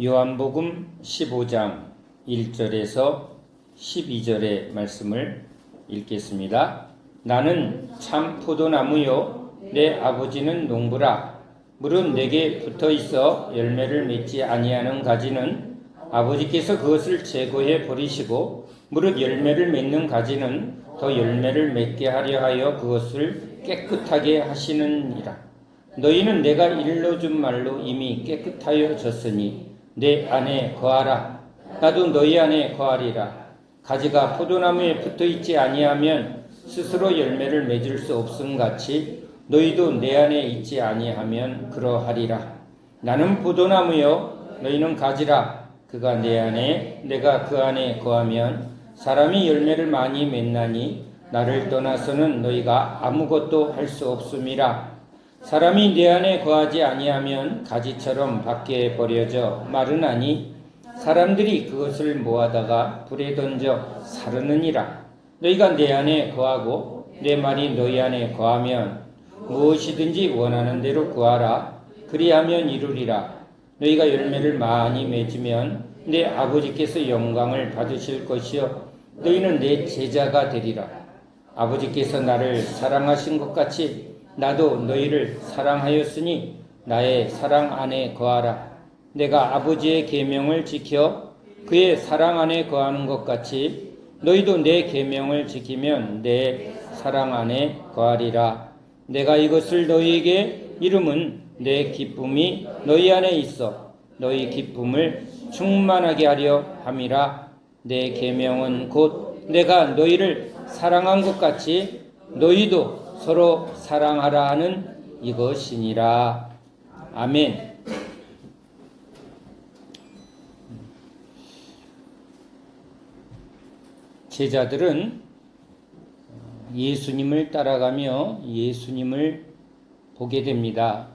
요한복음 15장 1절에서 12절의 말씀을 읽겠습니다. 나는 참 포도나무요 내 아버지는 농부라. 무릇 내게 붙어있어 열매를 맺지 아니하는 가지는 아버지께서 그것을 제거해 버리시고 무릇 열매를 맺는 가지는 더 열매를 맺게 하려 하여 그것을 깨끗하게 하시느니라. 너희는 내가 일러준 말로 이미 깨끗하여졌으니 내 안에 거하라. 나도 너희 안에 거하리라. 가지가 포도나무에 붙어있지 아니하면 스스로 열매를 맺을 수 없음 같이 너희도 내 안에 있지 아니하면 그러하리라. 나는 포도나무요 너희는 가지라. 그가 내 안에 내가 그 안에 거하면 사람이 열매를 많이 맺나니 나를 떠나서는 너희가 아무것도 할 수 없음이라. 사람이 내 안에 거하지 아니하면 가지처럼 밖에 버려져 마르나니 사람들이 그것을 모아다가 불에 던져 사르느니라. 너희가 내 안에 거하고 내 말이 너희 안에 거하면 무엇이든지 원하는 대로 구하라. 그리하면 이루리라. 너희가 열매를 많이 맺으면 내 아버지께서 영광을 받으실 것이요 너희는 내 제자가 되리라. 아버지께서 나를 사랑하신 것 같이 나도 너희를 사랑하였으니 나의 사랑 안에 거하라. 내가 아버지의 계명을 지켜 그의 사랑 안에 거하는 것 같이 너희도 내 계명을 지키면 내 사랑 안에 거하리라. 내가 이것을 너희에게 이름은 내 기쁨이 너희 안에 있어 너희 기쁨을 충만하게 하려 함이라. 내 계명은 곧 내가 너희를 사랑한 것 같이 너희도 서로 사랑하라 하는 이것이니라. 아멘. 제자들은 예수님을 따라가며 예수님을 보게 됩니다.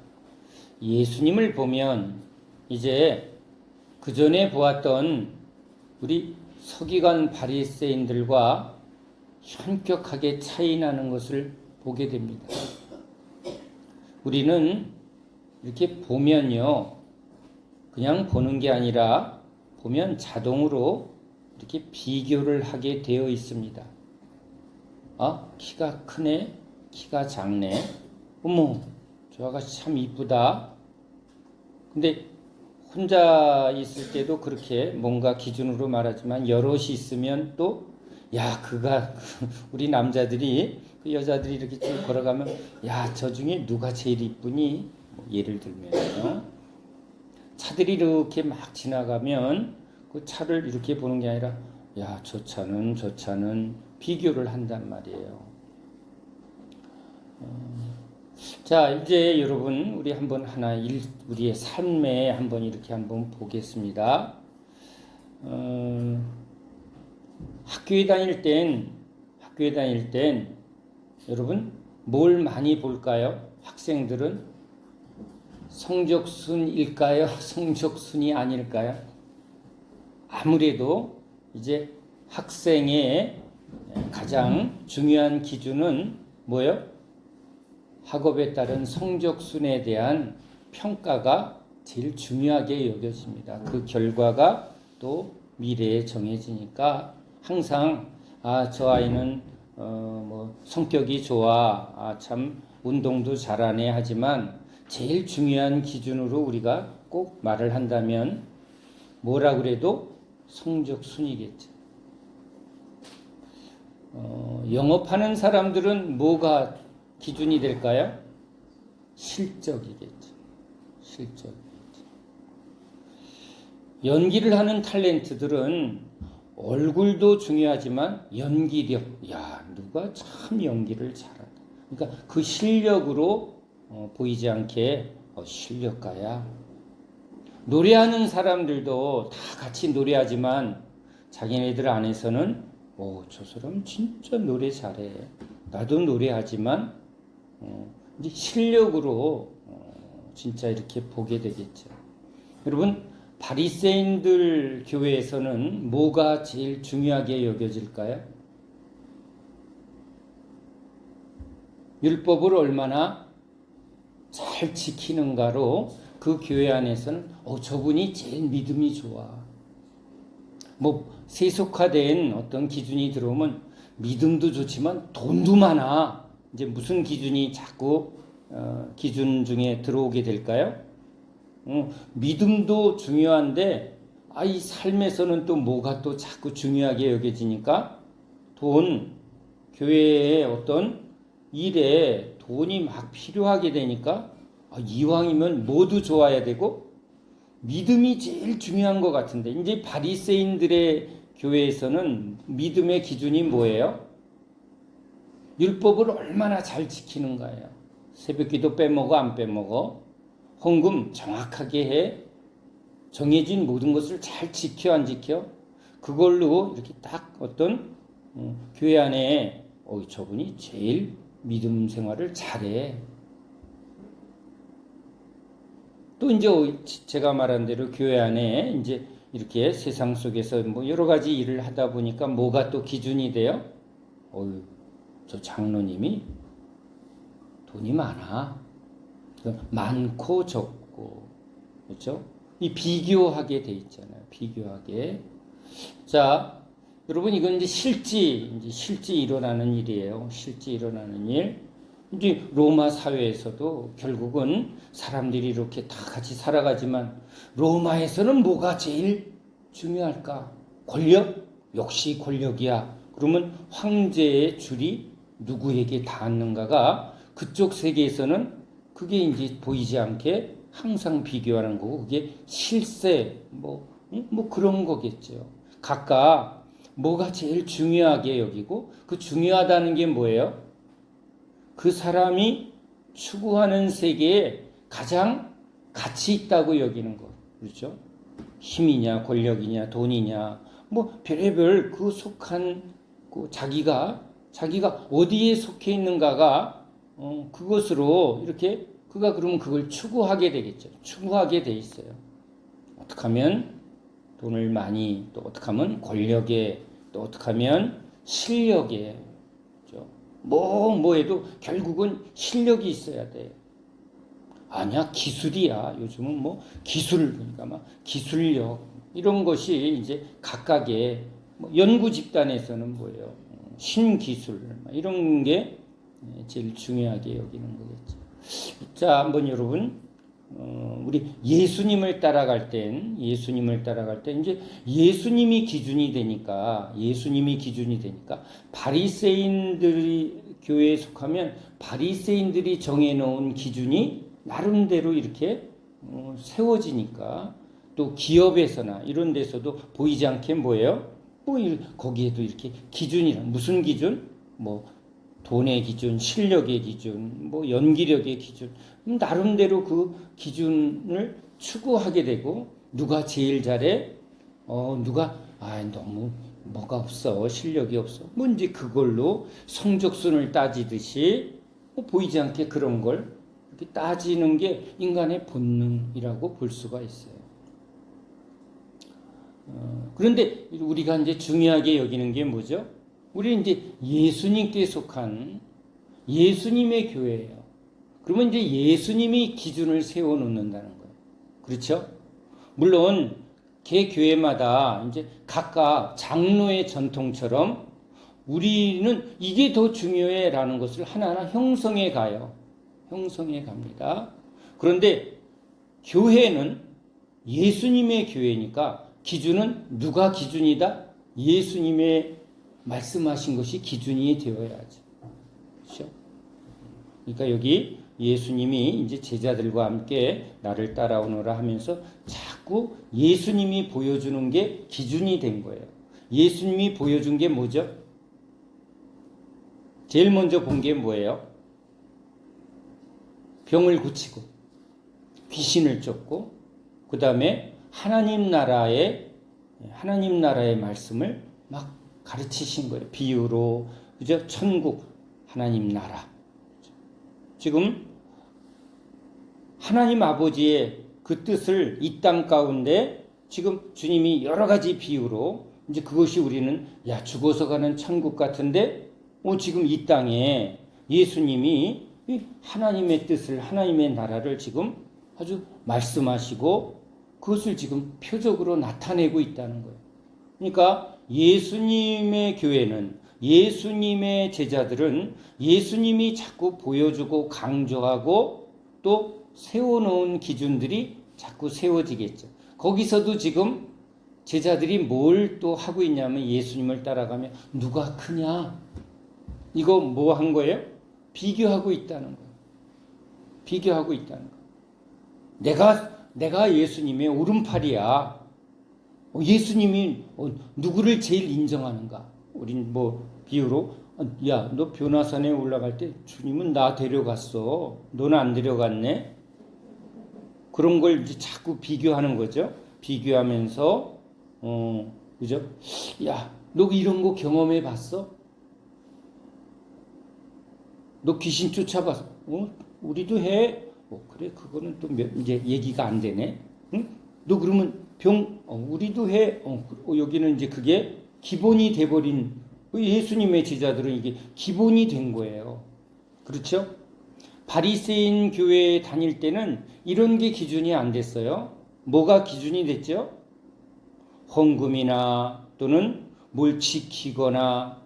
예수님을 보면 이제 그 전에 보았던 우리 서기관 바리새인들과 현격하게 차이 나는 것을 보게 됩니다. 우리는 이렇게 보면요, 그냥 보는 게 아니라 보면 자동으로 이렇게 비교를 하게 되어 있습니다. 아, 키가 크네, 키가 작네, 어머, 저 아가씨 참 이쁘다. 근데 혼자 있을 때도 그렇게 뭔가 기준으로 말하지만 여럿이 있으면 또 야, 그가 우리 남자들이 그 여자들이 이렇게 쭉 걸어가면 야, 저 중에 누가 제일 이쁘니? 뭐 예를 들면요. 차들이 이렇게 막 지나가면 그 차를 이렇게 보는 게 아니라 야, 저 차는 비교를 한단 말이에요. 자, 이제 여러분 우리 한번 우리의 삶에 한번 이렇게 한번 보겠습니다. 학교에 다닐 땐 여러분 뭘 많이 볼까요? 학생들은 성적순일까요? 성적순이 아닐까요? 아무래도 이제 학생의 가장 중요한 기준은 뭐예요? 학업에 따른 성적순에 대한 평가가 제일 중요하게 여겨집니다. 그 결과가 또 미래에 정해지니까 항상 저 아이는 성격이 좋아, 참 운동도 잘하네 하지만 제일 중요한 기준으로 우리가 꼭 말을 한다면 뭐라 그래도 성적 순이겠죠. 영업하는 사람들은 뭐가 기준이 될까요? 실적이겠죠. 연기를 하는 탤런트들은 얼굴도 중요하지만 연기력, 야, 누가 참 연기를 잘한다. 그러니까 그 실력으로 보이지 않게 실력가야. 노래하는 사람들도 다 같이 노래하지만 자기네들 안에서는 저 사람 진짜 노래 잘해. 나도 노래하지만 이제 실력으로 진짜 이렇게 보게 되겠죠. 여러분, 바리새인들 교회에서는 뭐가 제일 중요하게 여겨질까요? 율법을 얼마나 잘 지키는가로 그 교회 안에서는 저분이 제일 믿음이 좋아. 뭐 세속화된 어떤 기준이 들어오면 믿음도 좋지만 돈도 많아. 이제 무슨 기준이 자꾸 기준 중에 들어오게 될까요? 믿음도 중요한데 이 삶에서는 또 뭐가 또 자꾸 중요하게 여겨지니까 돈, 교회의 어떤 일에 돈이 막 필요하게 되니까 이왕이면 모두 좋아야 되고 믿음이 제일 중요한 것 같은데 이제 바리새인들의 교회에서는 믿음의 기준이 뭐예요? 율법을 얼마나 잘 지키는가예요. 새벽기도 빼먹어 안 빼먹어? 헌금 정확하게 해? 정해진 모든 것을 잘 지켜 안 지켜? 그걸로 이렇게 딱 어떤 교회 안에 저분이 제일 믿음 생활을 잘해. 또 이제 제가 말한 대로 교회 안에 이제 이렇게 세상 속에서 뭐 여러 가지 일을 하다 보니까 뭐가 또 기준이 돼요? 저 장로님이 돈이 많아. 많고 적고, 그렇죠? 이 비교하게 돼 있잖아요. 비교하게. 자, 여러분 이건 이제 실제 일어나는 일이에요. 실제 일어나는 일. 이제 로마 사회에서도 결국은 사람들이 이렇게 다 같이 살아가지만 로마에서는 뭐가 제일 중요할까? 권력? 역시 권력이야. 그러면 황제의 줄이 누구에게 닿았는가가 그쪽 세계에서는 그게 이제 보이지 않게 항상 비교하는 거고 그게 실세 뭐 그런 거겠죠. 각각 뭐가 제일 중요하게 여기고 그 중요하다는 게 뭐예요? 그 사람이 추구하는 세계에 가장 가치 있다고 여기는 것. 그렇죠? 힘이냐, 권력이냐, 돈이냐, 뭐 별의별 그 속한 그 자기가 어디에 속해 있는가가 그것으로 이렇게 그가 그러면 그걸 추구하게 되겠죠. 추구하게 돼 있어요. 어떻게 하면 돈을 많이, 또 어떻게 하면 권력에, 또 어떻게 하면 실력에, 뭐 해도 결국은 실력이 있어야 돼. 아니야, 기술이야. 요즘은 뭐 기술, 그러니까 막 기술력 이런 것이 이제 각각의 뭐 연구 집단에서는 뭐예요? 신기술 이런 게 제일 중요하게 여기는 거겠죠. 자, 한번 여러분 우리 예수님을 따라갈 땐 이제 예수님이 기준이 되니까 바리새인들이 교회에 속하면 바리새인들이 정해놓은 기준이 나름대로 이렇게 세워지니까 또 기업에서나 이런 데서도 보이지 않게 뭐예요? 거기에도 이렇게 기준이란 무슨 기준? 뭐 돈의 기준, 실력의 기준, 뭐 연기력의 기준, 나름대로 그 기준을 추구하게 되고 누가 제일 잘해? 누가 너무 뭐가 없어, 실력이 없어. 뭐 이제 그걸로 성적순을 따지듯이 보이지 않게 그런 걸 이렇게 따지는 게 인간의 본능이라고 볼 수가 있어요. 그런데 우리가 이제 중요하게 여기는 게 뭐죠? 우리 이제 예수님께 속한 예수님의 교회예요. 그러면 이제 예수님이 기준을 세워 놓는다는 거예요. 그렇죠? 물론 개 교회마다 이제 각각 장로의 전통처럼 우리는 이게 더 중요해라는 것을 하나하나 형성해 가요. 형성해 갑니다. 그런데 교회는 예수님의 교회니까 기준은 누가 기준이다? 예수님의 말씀하신 것이 기준이 되어야죠. 그렇죠? 그러니까 여기 예수님이 이제 제자들과 함께 나를 따라오너라 하면서 자꾸 예수님이 보여주는 게 기준이 된 거예요. 예수님이 보여준 게 뭐죠? 제일 먼저 본 게 뭐예요? 병을 고치고 귀신을 쫓고 그 다음에 하나님 나라의 말씀을 막 가르치신 거예요. 비유로, 그죠? 천국, 하나님 나라. 지금 하나님 아버지의 그 뜻을 이 땅 가운데 지금 주님이 여러 가지 비유로 이제 그것이 우리는 죽어서 가는 천국 같은데 지금 이 땅에 예수님이 하나님의 뜻을, 하나님의 나라를 지금 아주 말씀하시고 그것을 지금 표적으로 나타내고 있다는 거예요. 그러니까 예수님의 교회는, 예수님의 제자들은 예수님이 자꾸 보여주고 강조하고 또 세워놓은 기준들이 자꾸 세워지겠죠. 거기서도 지금 제자들이 뭘 또 하고 있냐면 예수님을 따라가며 누가 크냐? 이거 뭐 한 거예요? 비교하고 있다는 거예요. 비교하고 있다는 거예요. 내가 예수님의 오른팔이야. 예수님이 누구를 제일 인정하는가? 우린 뭐 비유로 야, 너 변화산에 올라갈 때 주님은 나 데려갔어. 너는 안 데려갔네. 그런 걸 이제 자꾸 비교하는 거죠. 비교하면서 그죠? 야, 너 이런 거 경험해 봤어? 너 귀신 쫓아봤어? 우리도 해. 그래, 그거는 또 이제 얘기가 안 되네. 응? 너 그러면 우리도 해. 여기는 이제 그게 기본이 돼버린, 예수님의 제자들은 이게 기본이 된 거예요. 그렇죠? 바리새인 교회에 다닐 때는 이런 게 기준이 안 됐어요. 뭐가 기준이 됐죠? 헌금이나 또는 뭘 지키거나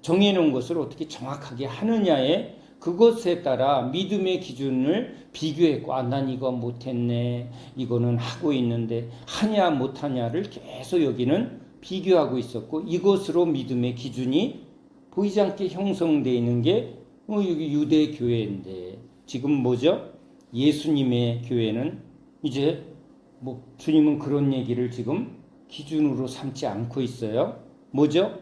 정해놓은 것을 어떻게 정확하게 하느냐에 그것에 따라 믿음의 기준을 비교했고, 난 이거 못했네, 이거는 하고 있는데 하냐 못하냐를 계속 여기는 비교하고 있었고, 이것으로 믿음의 기준이 보이지 않게 형성되어 있는 게 여기 유대 교회인데, 지금 뭐죠? 예수님의 교회는 이제 주님은 그런 얘기를 지금 기준으로 삼지 않고 있어요. 뭐죠?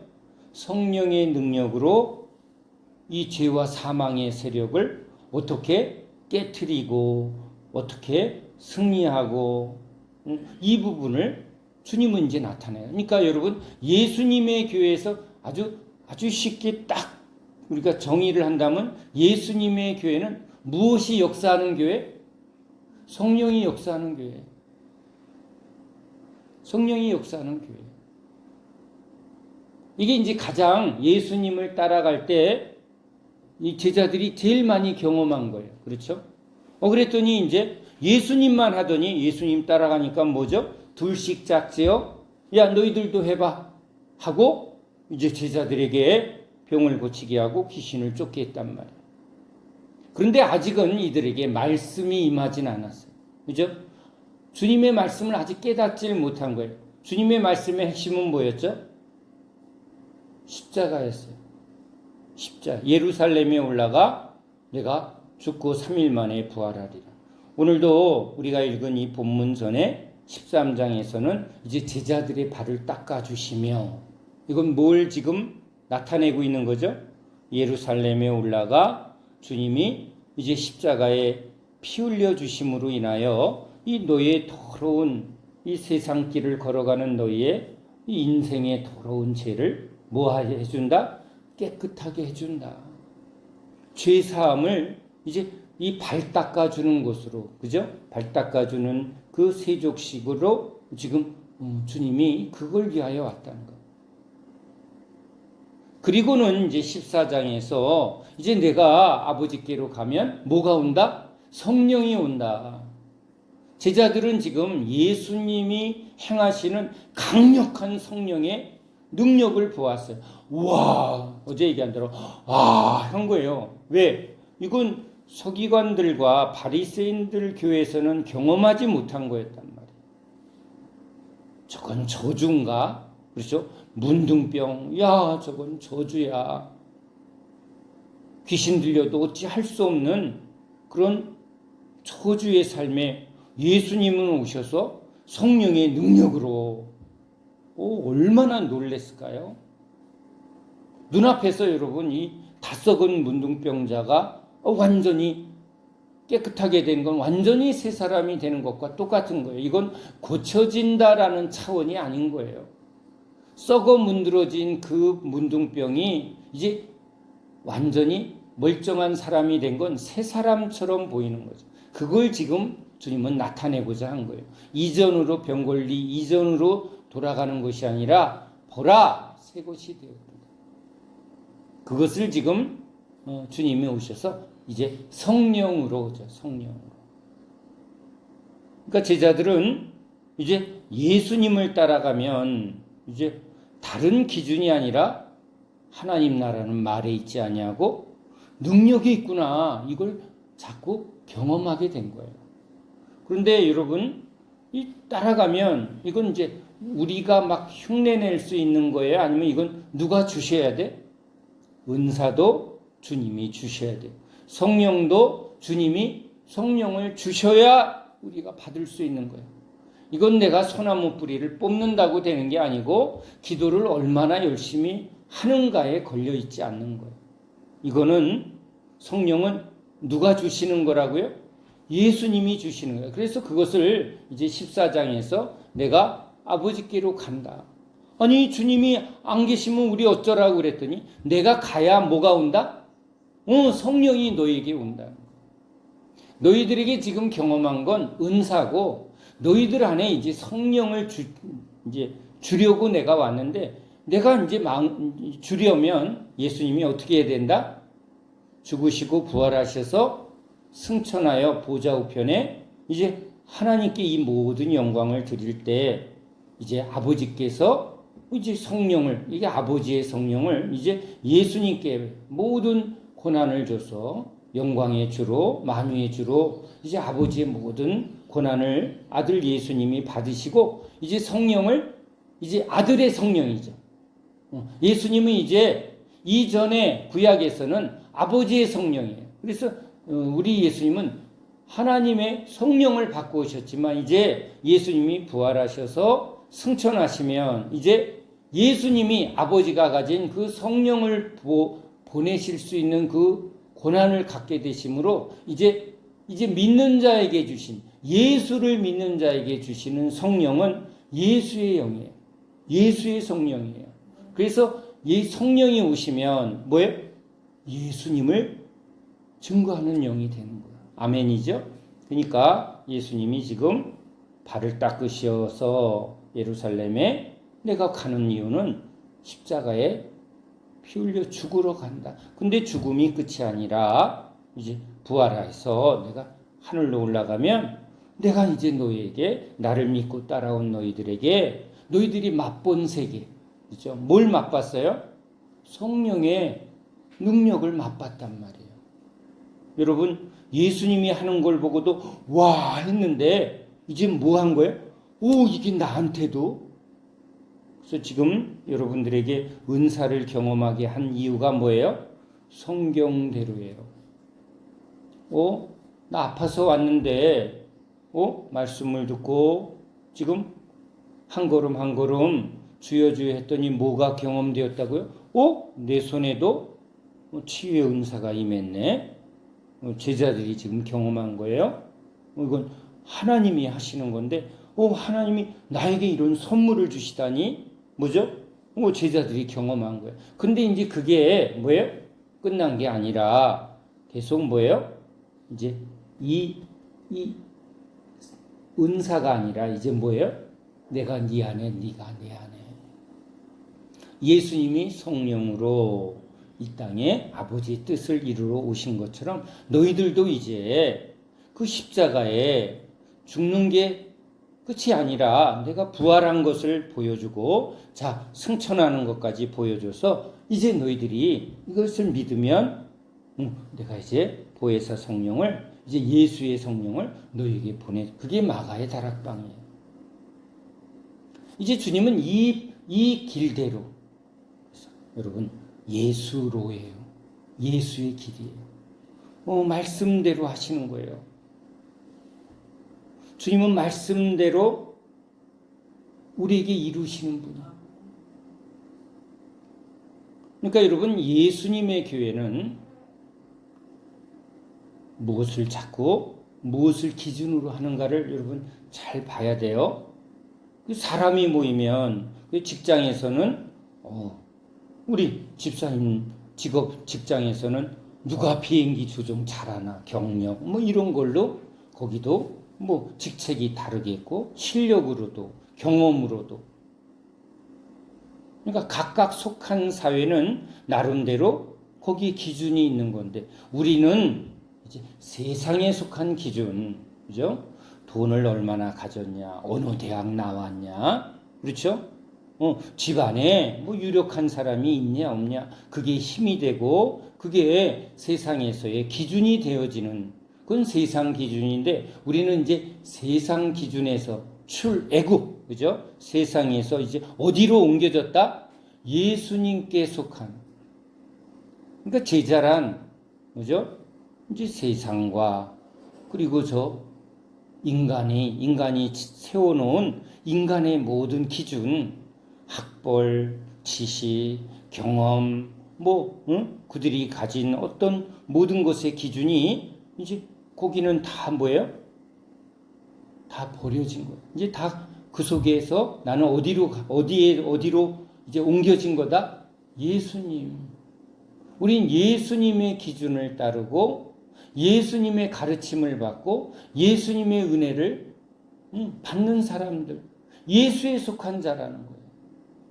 성령의 능력으로 이 죄와 사망의 세력을 어떻게 깨트리고 어떻게 승리하고, 이 부분을 주님은 이제 나타내요. 그러니까 여러분, 예수님의 교회에서 아주 쉽게 딱 우리가 정의를 한다면, 예수님의 교회는 무엇이 역사하는 교회? 성령이 역사하는 교회. 성령이 역사하는 교회. 이게 이제 가장 예수님을 따라갈 때 이 제자들이 제일 많이 경험한 거예요. 그렇죠? 그랬더니 이제 예수님만 하더니, 예수님 따라가니까 뭐죠? 둘씩 짝지어, 야, 너희들도 해봐 하고 이제 제자들에게 병을 고치게 하고 귀신을 쫓게 했단 말이에요. 그런데 아직은 이들에게 말씀이 임하진 않았어요. 그죠? 주님의 말씀을 아직 깨닫질 못한 거예요. 주님의 말씀의 핵심은 뭐였죠? 십자가였어요. 예루살렘에 올라가 내가 죽고 3일 만에 부활하리라. 오늘도 우리가 읽은 이 본문 전에 13장에서는 이제 제자들의 발을 닦아주시며, 이건 뭘 지금 나타내고 있는 거죠? 예루살렘에 올라가 주님이 이제 십자가에 피 흘려 주심으로 인하여 이 너의 더러운 이 세상 길을 걸어가는 너희의 이 인생의 더러운 죄를 뭐 해준다? 깨끗하게 해준다. 죄 사함을 이제 이 발 닦아주는 것으로, 그죠? 발 닦아주는 그 세족식으로 지금 주님이 그걸 위하여 왔다는 거. 그리고는 이제 14장에서 이제 내가 아버지께로 가면 뭐가 온다? 성령이 온다. 제자들은 지금 예수님이 행하시는 강력한 성령의 능력을 보았어요. 와, 어제 얘기한 대로 한 거예요. 왜? 이건 서기관들과 바리새인들 교회에서는 경험하지 못한 거였단 말이에요. 저건 저주인가? 그렇죠? 문둥병, 야, 저건 저주야. 귀신 들려도 어찌 할 수 없는 그런 저주의 삶에 예수님은 오셔서 성령의 능력으로 얼마나 놀랬을까요? 눈앞에서 여러분 이 다 썩은 문둥병자가 완전히 깨끗하게 된 건 완전히 새 사람이 되는 것과 똑같은 거예요. 이건 고쳐진다라는 차원이 아닌 거예요. 썩어 문드러진 그 문둥병이 이제 완전히 멀쩡한 사람이 된 건 새 사람처럼 보이는 거죠. 그걸 지금 주님은 나타내고자 한 거예요. 이전으로 병걸리 이전으로 돌아가는 것이 아니라 보라 새 것이 되었다. 그것을 지금 주님이 오셔서 이제 성령으로 오죠. 성령으로. 그러니까 제자들은 이제 예수님을 따라가면 이제 다른 기준이 아니라 하나님 나라는 말에 있지 아니하고 능력이 있구나, 이걸 자꾸 경험하게 된 거예요. 그런데 여러분, 이 따라가면 이건 이제 우리가 막 흉내낼 수 있는 거예요? 아니면 이건 누가 주셔야 돼? 은사도 주님이 주셔야 돼요. 성령도 주님이 성령을 주셔야 우리가 받을 수 있는 거예요. 이건 내가 소나무 뿌리를 뽑는다고 되는 게 아니고 기도를 얼마나 열심히 하는가에 걸려 있지 않는 거예요. 이거는 성령은 누가 주시는 거라고요? 예수님이 주시는 거예요. 그래서 그것을 이제 14장에서 내가 아버지께로 간다. 아니, 주님이 안 계시면 우리 어쩌라고 그랬더니 내가 가야 뭐가 온다? 성령이 너에게 온다. 너희들에게 지금 경험한 건 은사고 너희들 안에 이제 성령을 이제 주려고 내가 왔는데, 내가 이제 주려면 예수님이 어떻게 해야 된다? 죽으시고 부활하셔서 승천하여 보좌 우편에 이제 하나님께 이 모든 영광을 드릴 때 이제 아버지께서 이제 성령을, 이게 아버지의 성령을 이제 예수님께 모든 고난을 줘서 영광의 주로, 만유의 주로 이제 아버지의 모든 고난을 아들 예수님이 받으시고, 이제 성령을 이제 아들의 성령이죠. 예수님은 이제 이전에 구약에서는 아버지의 성령이에요. 그래서 우리 예수님은 하나님의 성령을 받고 오셨지만 이제 예수님이 부활하셔서 승천하시면 이제 예수님이 아버지가 가진 그 성령을 보내실 수 있는 그 고난을 갖게 되심으로 이제 믿는 자에게 주신, 예수를 믿는 자에게 주시는 성령은 예수의 영이에요. 예수의 성령이에요. 그래서 이 성령이 오시면 뭐예요? 예수님을 증거하는 영이 되는 거예요. 아멘이죠? 그러니까 예수님이 지금 발을 닦으셔서 예루살렘에 내가 가는 이유는 십자가에 피 흘려 죽으러 간다. 근데 죽음이 끝이 아니라 이제 부활해서 내가 하늘로 올라가면 내가 이제 너희에게, 나를 믿고 따라온 너희들에게, 너희들이 맛본 세계, 그렇죠? 뭘 맛봤어요? 성령의 능력을 맛봤단 말이에요. 여러분, 예수님이 하는 걸 보고도 와 했는데 이제 뭐 한 거예요? 오, 이게 나한테도. 그래서 지금 여러분들에게 은사를 경험하게 한 이유가 뭐예요? 성경대로예요. 나 아파서 왔는데 말씀을 듣고 지금 한 걸음 한 걸음 주여 주여 했더니 뭐가 경험되었다고요? 내 손에도 치유의 은사가 임했네. 제자들이 지금 경험한 거예요. 이건 하나님이 하시는 건데 하나님이 나에게 이런 선물을 주시다니 뭐죠? 제자들이 경험한 거예요. 근데 이제 그게 뭐예요? 끝난 게 아니라 계속 뭐예요? 이제 이 은사가 아니라 이제 뭐예요? 내가 네 안에, 네가 내 안에. 예수님이 성령으로 이 땅에 아버지의 뜻을 이루러 오신 것처럼 너희들도 이제 그 십자가에 죽는 게 끝이 아니라 내가 부활한 것을 보여주고 자 승천하는 것까지 보여줘서 이제 너희들이 이것을 믿으면 내가 이제 보혜사 성령을, 이제 예수의 성령을 너희에게 그게 마가의 다락방이에요. 이제 주님은 이 길대로, 그래서 여러분 예수로예요. 예수의 길이에요. 말씀대로 하시는 거예요. 주님은 말씀대로 우리에게 이루시는 분이에요. 그러니까 여러분, 예수님의 교회는 무엇을 찾고 무엇을 기준으로 하는가를 여러분 잘 봐야 돼요. 사람이 모이면 직장에서는 우리 집사님 직장에서는 누가 비행기 조종 잘하나, 경력 이런 걸로 거기도 직책이 다르겠고 실력으로도 경험으로도. 그러니까 각각 속한 사회는 나름대로 거기에 기준이 있는 건데 우리는 이제 세상에 속한 기준, 그죠? 돈을 얼마나 가졌냐, 어느 대학 나왔냐, 그렇죠? 집안에 뭐 유력한 사람이 있냐 없냐, 그게 힘이 되고 그게 세상에서의 기준이 되어지는, 그건 세상 기준인데 우리는 이제 세상 기준에서 출애굽, 그죠? 세상에서 이제 어디로 옮겨졌다? 예수님께 속한. 그러니까 제자란, 그죠? 이제 세상과 그리고 인간이 세워놓은 인간의 모든 기준, 학벌, 지식, 경험, 그들이 가진 어떤 모든 것의 기준이 이제 거기는 다 뭐예요? 다 버려진 거예요. 이제 다 그 속에서 나는 어디로 이제 옮겨진 거다? 예수님. 우린 예수님의 기준을 따르고 예수님의 가르침을 받고 예수님의 은혜를 받는 사람들, 예수에 속한 자라는 거예요.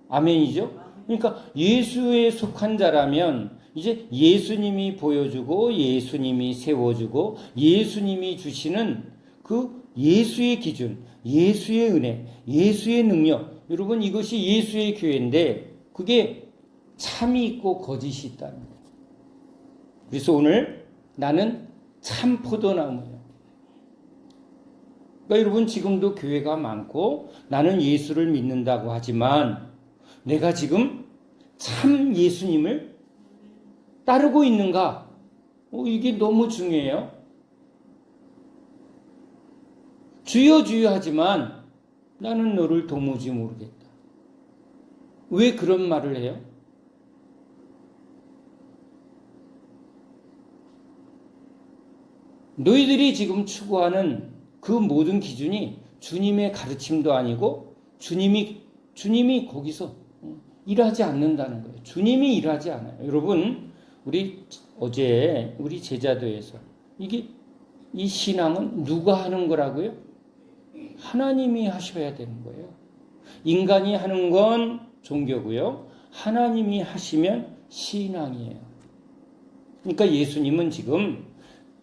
아멘이죠? 그러니까 예수에 속한 자라면 이제 예수님이 보여주고 예수님이 세워주고 예수님이 주시는 그 예수의 기준, 예수의 은혜, 예수의 능력, 여러분 이것이 예수의 교회인데 그게 참이 있고 거짓이 있다는 거예요. 그래서 오늘 나는 참 포도나무예요. 그러니까 여러분 지금도 교회가 많고 나는 예수를 믿는다고 하지만 내가 지금 참 예수님을 따르고 있는가? 이게 너무 중요해요. 주여 주여 하지만 나는 너를 도무지 모르겠다. 왜 그런 말을 해요? 너희들이 지금 추구하는 그 모든 기준이 주님의 가르침도 아니고 주님이 거기서 일하지 않는다는 거예요. 주님이 일하지 않아요. 여러분, 어제 우리 제자도에서 이 신앙은 누가 하는 거라고요? 하나님이 하셔야 되는 거예요. 인간이 하는 건 종교고요. 하나님이 하시면 신앙이에요. 그러니까 예수님은 지금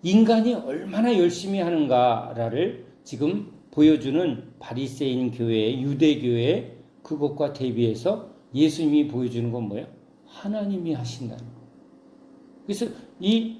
인간이 얼마나 열심히 하는가를 지금 보여주는 바리새인 교회, 유대교회 그것과 대비해서 예수님이 보여주는 건 뭐예요? 하나님이 하신다는 거예요. 그래서 이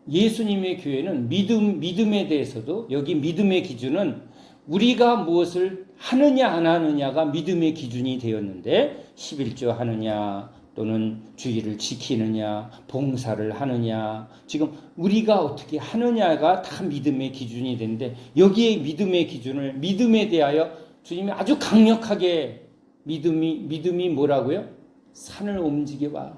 예수님의 교회는 믿음에 대해서도 여기 믿음의 기준은 우리가 무엇을 하느냐 안 하느냐가 믿음의 기준이 되었는데 11조 하느냐 또는 주의를 지키느냐 봉사를 하느냐 지금 우리가 어떻게 하느냐가 다 믿음의 기준이 되는데 여기에 믿음의 기준을 믿음에 대하여 주님이 아주 강력하게 믿음이 뭐라고요? 산을 움직여봐.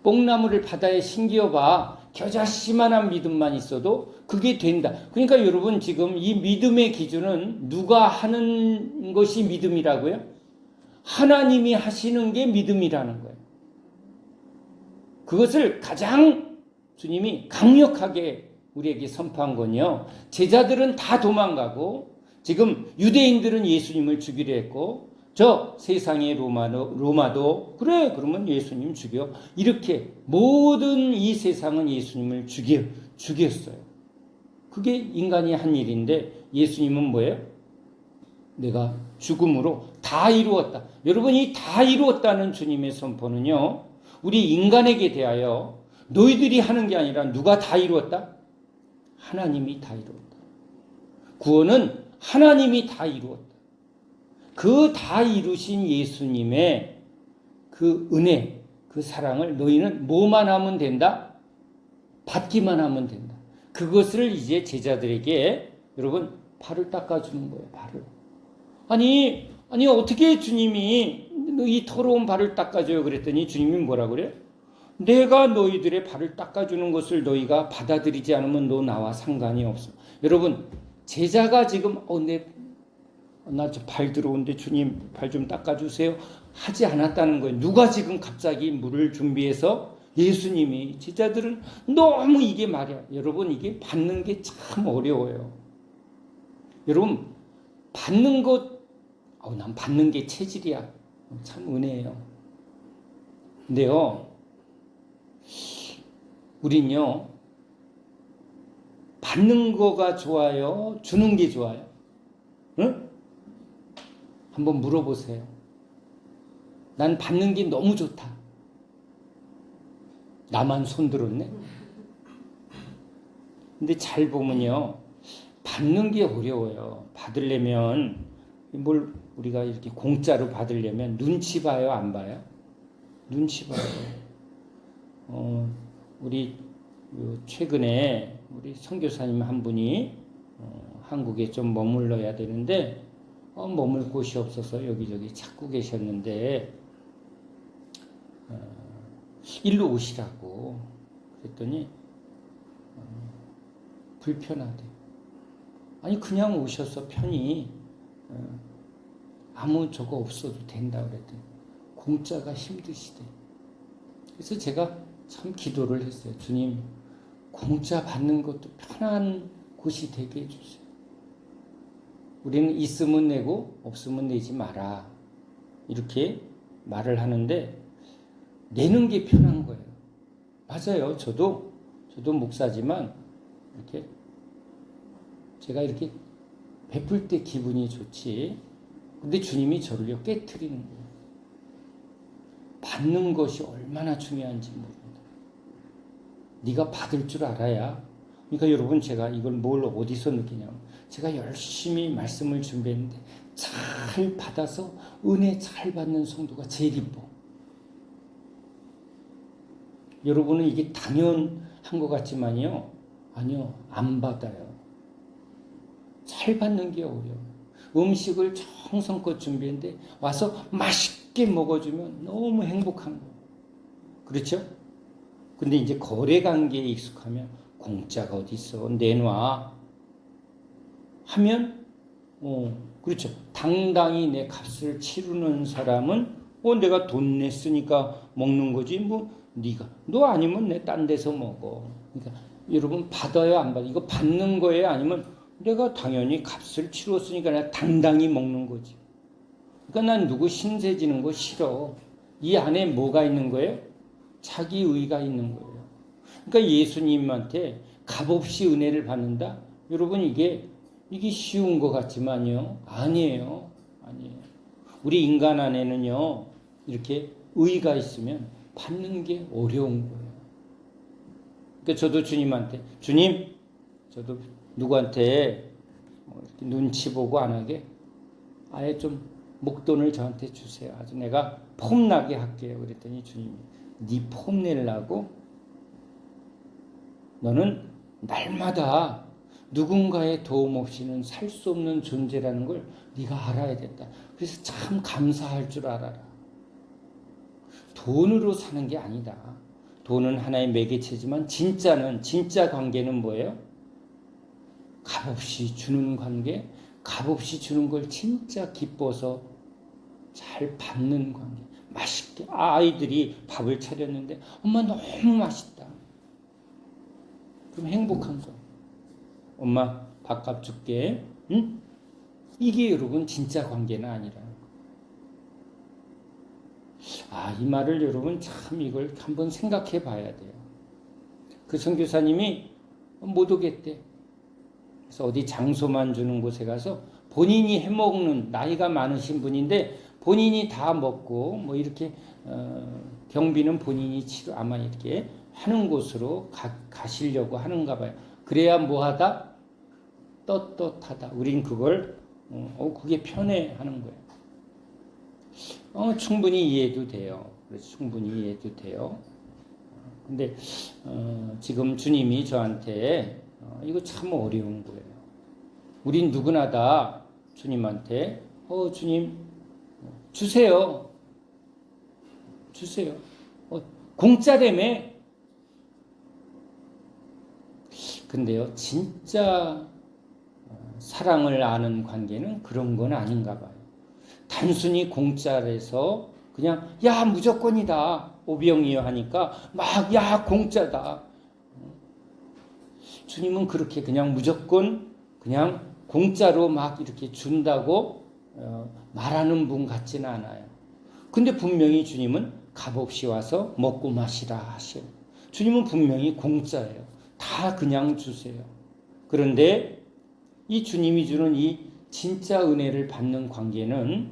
뽕나무를 바다에 심겨봐. 겨자씨만한 믿음만 있어도 그게 된다. 그러니까 여러분 지금 이 믿음의 기준은 누가 하는 것이 믿음이라고요? 하나님이 하시는 게 믿음이라는 거예요. 그것을 가장 주님이 강력하게 우리에게 선포한 건요. 제자들은 다 도망가고 지금 유대인들은 예수님을 죽이려 했고 저 세상의 로마도 그래 그러면 예수님 죽여 이렇게 모든 이 세상은 예수님을 죽였어요. 그게 인간이 한 일인데 예수님은 뭐예요? 내가 죽음으로 다 이루었다. 여러분 이 다 이루었다는 주님의 선포는요. 우리 인간에게 대하여 너희들이 하는 게 아니라 누가 다 이루었다? 하나님이 다 이루었다. 구원은 하나님이 다 이루었다. 그 다 이루신 예수님의 그 은혜, 그 사랑을 너희는 뭐만 하면 된다? 받기만 하면 된다. 그것을 이제 제자들에게 여러분 발을 닦아주는 거예요. 발을. 아니 어떻게 주님이 이 더러운 발을 닦아줘요? 그랬더니 주님이 뭐라 그래요? 내가 너희들의 발을 닦아주는 것을 너희가 받아들이지 않으면 너 나와 상관이 없어. 여러분 제자가 지금 나 저 발 들어오는데 주님 발 좀 닦아주세요 하지 않았다는 거예요. 누가 지금 갑자기 물을 준비해서 예수님이 제자들은 너무 이게 말이야. 여러분 이게 받는 게 참 어려워요. 여러분 받는 것 난 받는 게 체질이야. 참 은혜예요. 근데요 우린요 받는 거가 좋아요? 주는 게 좋아요? 응? 한번 물어보세요. 난 받는 게 너무 좋다. 나만 손 들었네? 근데 잘 보면요. 받는 게 어려워요. 받으려면 뭘 우리가 이렇게 공짜로 받으려면 눈치 봐요, 안 봐요? 눈치 봐요. 우리 최근에 우리 선교사님 한 분이 한국에 좀 머물러야 되는데 머물 곳이 없어서 여기저기 찾고 계셨는데 일로 오시라고 그랬더니 불편하대. 아니 그냥 오셔서 편히 아무 저거 없어도 된다 그랬더니 공짜가 힘드시대. 그래서 제가 참 기도를 했어요. 주님, 공짜 받는 것도 편한 곳이 되게 해주세요. 우리는 있으면 내고 없으면 내지 마라. 이렇게 말을 하는데 내는 게 편한 거예요. 맞아요. 저도 목사지만 이렇게 제가 이렇게 베풀 때 기분이 좋지. 근데 주님이 저를요 깨트리는 거예요. 받는 것이 얼마나 중요한지 모릅니다. 네가 받을 줄 알아야. 그러니까 여러분 제가 이걸 뭘 어디서 느끼냐면 제가 열심히 말씀을 준비했는데 잘 받아서 은혜 잘 받는 성도가 제일 이뻐. 여러분은 이게 당연한 것 같지만요. 아니요. 안 받아요. 잘 받는 게 어려워요. 음식을 정성껏 준비했는데 와서 맛있게 먹어주면 너무 행복한 거예요. 그렇죠? 근데 이제 거래 관계에 익숙하면 공짜가 어디 있어? 내놔. 하면 그렇죠. 당당히 내 값을 치르는 사람은 내가 돈 냈으니까 먹는 거지. 네가 너 아니면 내 딴 데서 먹어. 그러니까 여러분 받아요, 안 받아요? 이거 받는 거예요, 아니면 내가 당연히 값을 치렀으니까 내가 당당히 먹는 거지. 그러니까 난 누구 신세 지는 거 싫어. 이 안에 뭐가 있는 거예요? 자기 의가 있는 거예요. 그러니까 예수님한테 값없이 은혜를 받는다? 여러분 이게 쉬운 것 같지만요. 아니에요. 우리 인간 안에는요. 이렇게 의가 있으면 받는 게 어려운 거예요. 그러니까 저도 주님한테 주님 저도 누구한테 이렇게 눈치 보고 안 하게 아예 좀 목돈을 저한테 주세요. 아주 내가 폼나게 할게요. 그랬더니 주님이 네 폼 내려고 너는 날마다 누군가의 도움 없이는 살 수 없는 존재라는 걸 네가 알아야 된다. 그래서 참 감사할 줄 알아라. 돈으로 사는 게 아니다. 돈은 하나의 매개체지만 진짜 관계는 뭐예요? 값없이 주는 관계, 값없이 주는 걸 진짜 기뻐서 잘 받는 관계. 맛있게 아이들이 밥을 차렸는데 엄마 너무 맛있다. 그럼 행복한 거. 엄마 밥값 줄게. 응? 이게 여러분 진짜 관계는 아니라. 이 말을 여러분 참 이걸 한번 생각해 봐야 돼요. 그 선교사님이 못 오겠대. 그래서 어디 장소만 주는 곳에 가서 본인이 해먹는 나이가 많으신 분인데 본인이 다 먹고 이렇게 경비는 본인이 치료 아마 이렇게 하는 곳으로 가시려고 하는가 봐요. 그래야 뭐하다? 떳떳하다. 우린 그걸 그게 편해 하는 거예요. 충분히 이해도 돼요. 그래서 충분히 이해도 돼요. 근데 지금 주님이 저한테 이거 참 어려운 거예요. 우린 누구나 다 주님한테 주님 주세요. 공짜라며. 근데요 진짜 사랑을 아는 관계는 그런 건 아닌가 봐요. 단순히 공짜라서 그냥 야 무조건이다 오병이어 하니까 막 야 공짜다. 주님은 그렇게 그냥 무조건 그냥 공짜로 막 이렇게 준다고 말하는 분 같지는 않아요. 근데 분명히 주님은 값없이 와서 먹고 마시라 하셔요. 주님은 분명히 공짜예요. 다 그냥 주세요. 그런데 이 주님이 주는 이 진짜 은혜를 받는 관계는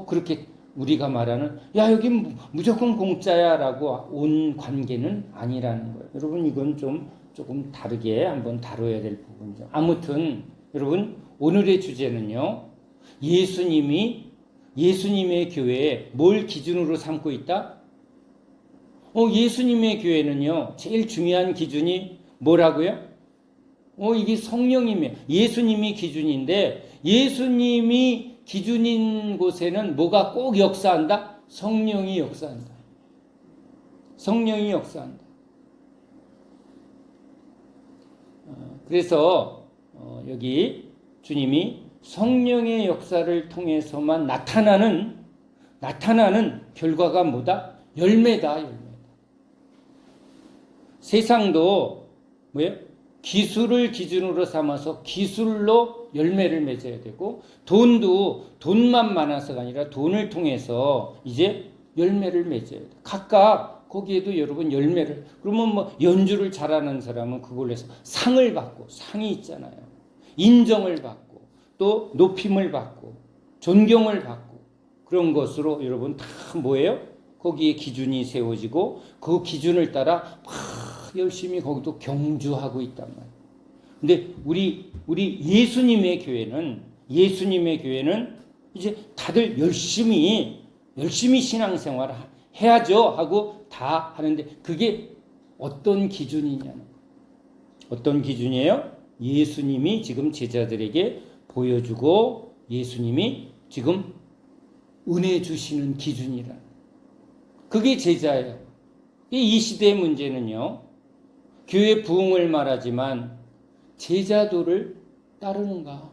그렇게 우리가 말하는 야 여기 무조건 공짜야라고 온 관계는 아니라는 거예요. 여러분 이건 조금 다르게 한번 다뤄야 될 부분이죠. 아무튼 여러분 오늘의 주제는요. 예수님의 교회에 뭘 기준으로 삼고 있다? 예수님의 교회는요. 제일 중요한 기준이 뭐라고요? 이게 성령이며 예수님이 기준인데 예수님이 기준인 곳에는 뭐가 꼭 역사한다? 성령이 역사한다. 성령이 역사한다. 그래서 여기 주님이 성령의 역사를 통해서만 나타나는 결과가 뭐다? 열매다. 세상도 뭐예요? 기술을 기준으로 삼아서 기술로 열매를 맺어야 되고 돈만 많아서가 아니라 돈을 통해서 이제 열매를 맺어야 돼. 각각 거기에도 여러분 열매를 그러면 뭐 연주를 잘하는 사람은 그걸로 해서 상을 받고 상이 있잖아요. 인정을 받고 또 높임을 받고 존경을 받고 그런 것으로 여러분 다 뭐예요? 거기에 기준이 세워지고 그 기준을 따라 막 열심히 거기도 경주하고 있단 말이에요. 근데 우리 예수님의 교회는 이제 다들 열심히 신앙생활을 해야죠 하고 다 하는데 그게 어떤 기준이냐는 어떤 기준이에요? 예수님이 지금 제자들에게 보여주고 예수님이 지금 은혜 주시는 기준이라는 그게 제자예요. 이 시대의 문제는요. 교회 부흥을 말하지만 제자도를 따르는가?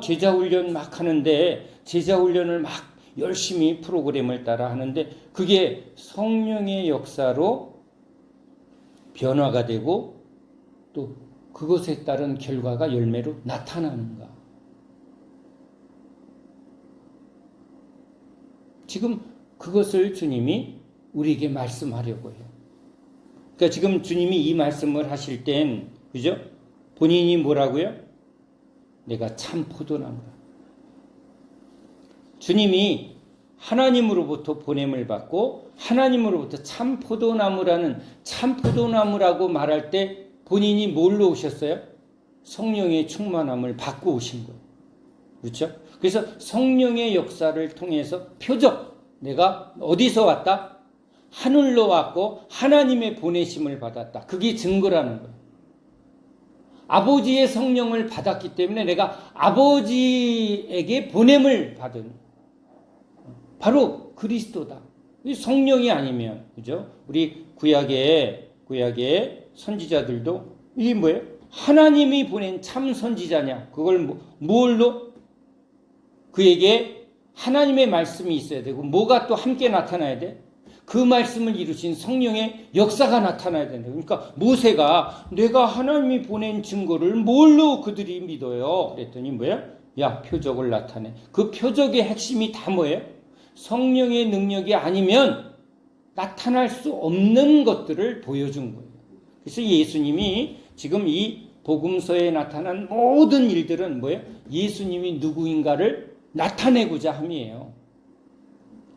제자 훈련 막 하는데 제자 훈련을 막 열심히 프로그램을 따라 하는데 그게 성령의 역사로 변화가 되고 또 그것에 따른 결과가 열매로 나타나는가? 지금 그것을 주님이 우리에게 말씀하려고 해요. 그러니까 지금 주님이 이 말씀을 하실 땐 그죠? 본인이 뭐라고요? 내가 참 포도나무다. 주님이 하나님으로부터 보냄을 받고 하나님으로부터 참 포도나무라고 말할 때 본인이 뭘로 오셨어요? 성령의 충만함을 받고 오신 거예요. 그렇죠? 그래서 성령의 역사를 통해서 표적 내가 어디서 왔다? 하늘로 왔고 하나님의 보내심을 받았다. 그게 증거라는 거예요. 아버지의 성령을 받았기 때문에 내가 아버지에게 보냄을 받은 바로 그리스도다. 성령이 아니면 그죠? 우리 구약의 선지자들도 이게 뭐예요? 하나님이 보낸 참 선지자냐? 그걸 뭘로? 그에게 하나님의 말씀이 있어야 되고 뭐가 또 함께 나타나야 돼? 그 말씀을 이루신 성령의 역사가 나타나야 된다. 그러니까 모세가 내가 하나님이 보낸 증거를 뭘로 그들이 믿어요? 그랬더니 뭐예요? 야, 표적을 나타내. 그 표적의 핵심이 다 뭐예요? 성령의 능력이 아니면 나타날 수 없는 것들을 보여준 거예요. 그래서 예수님이 지금 이 복음서에 나타난 모든 일들은 뭐예요? 예수님이 누구인가를 나타내고자 함이에요.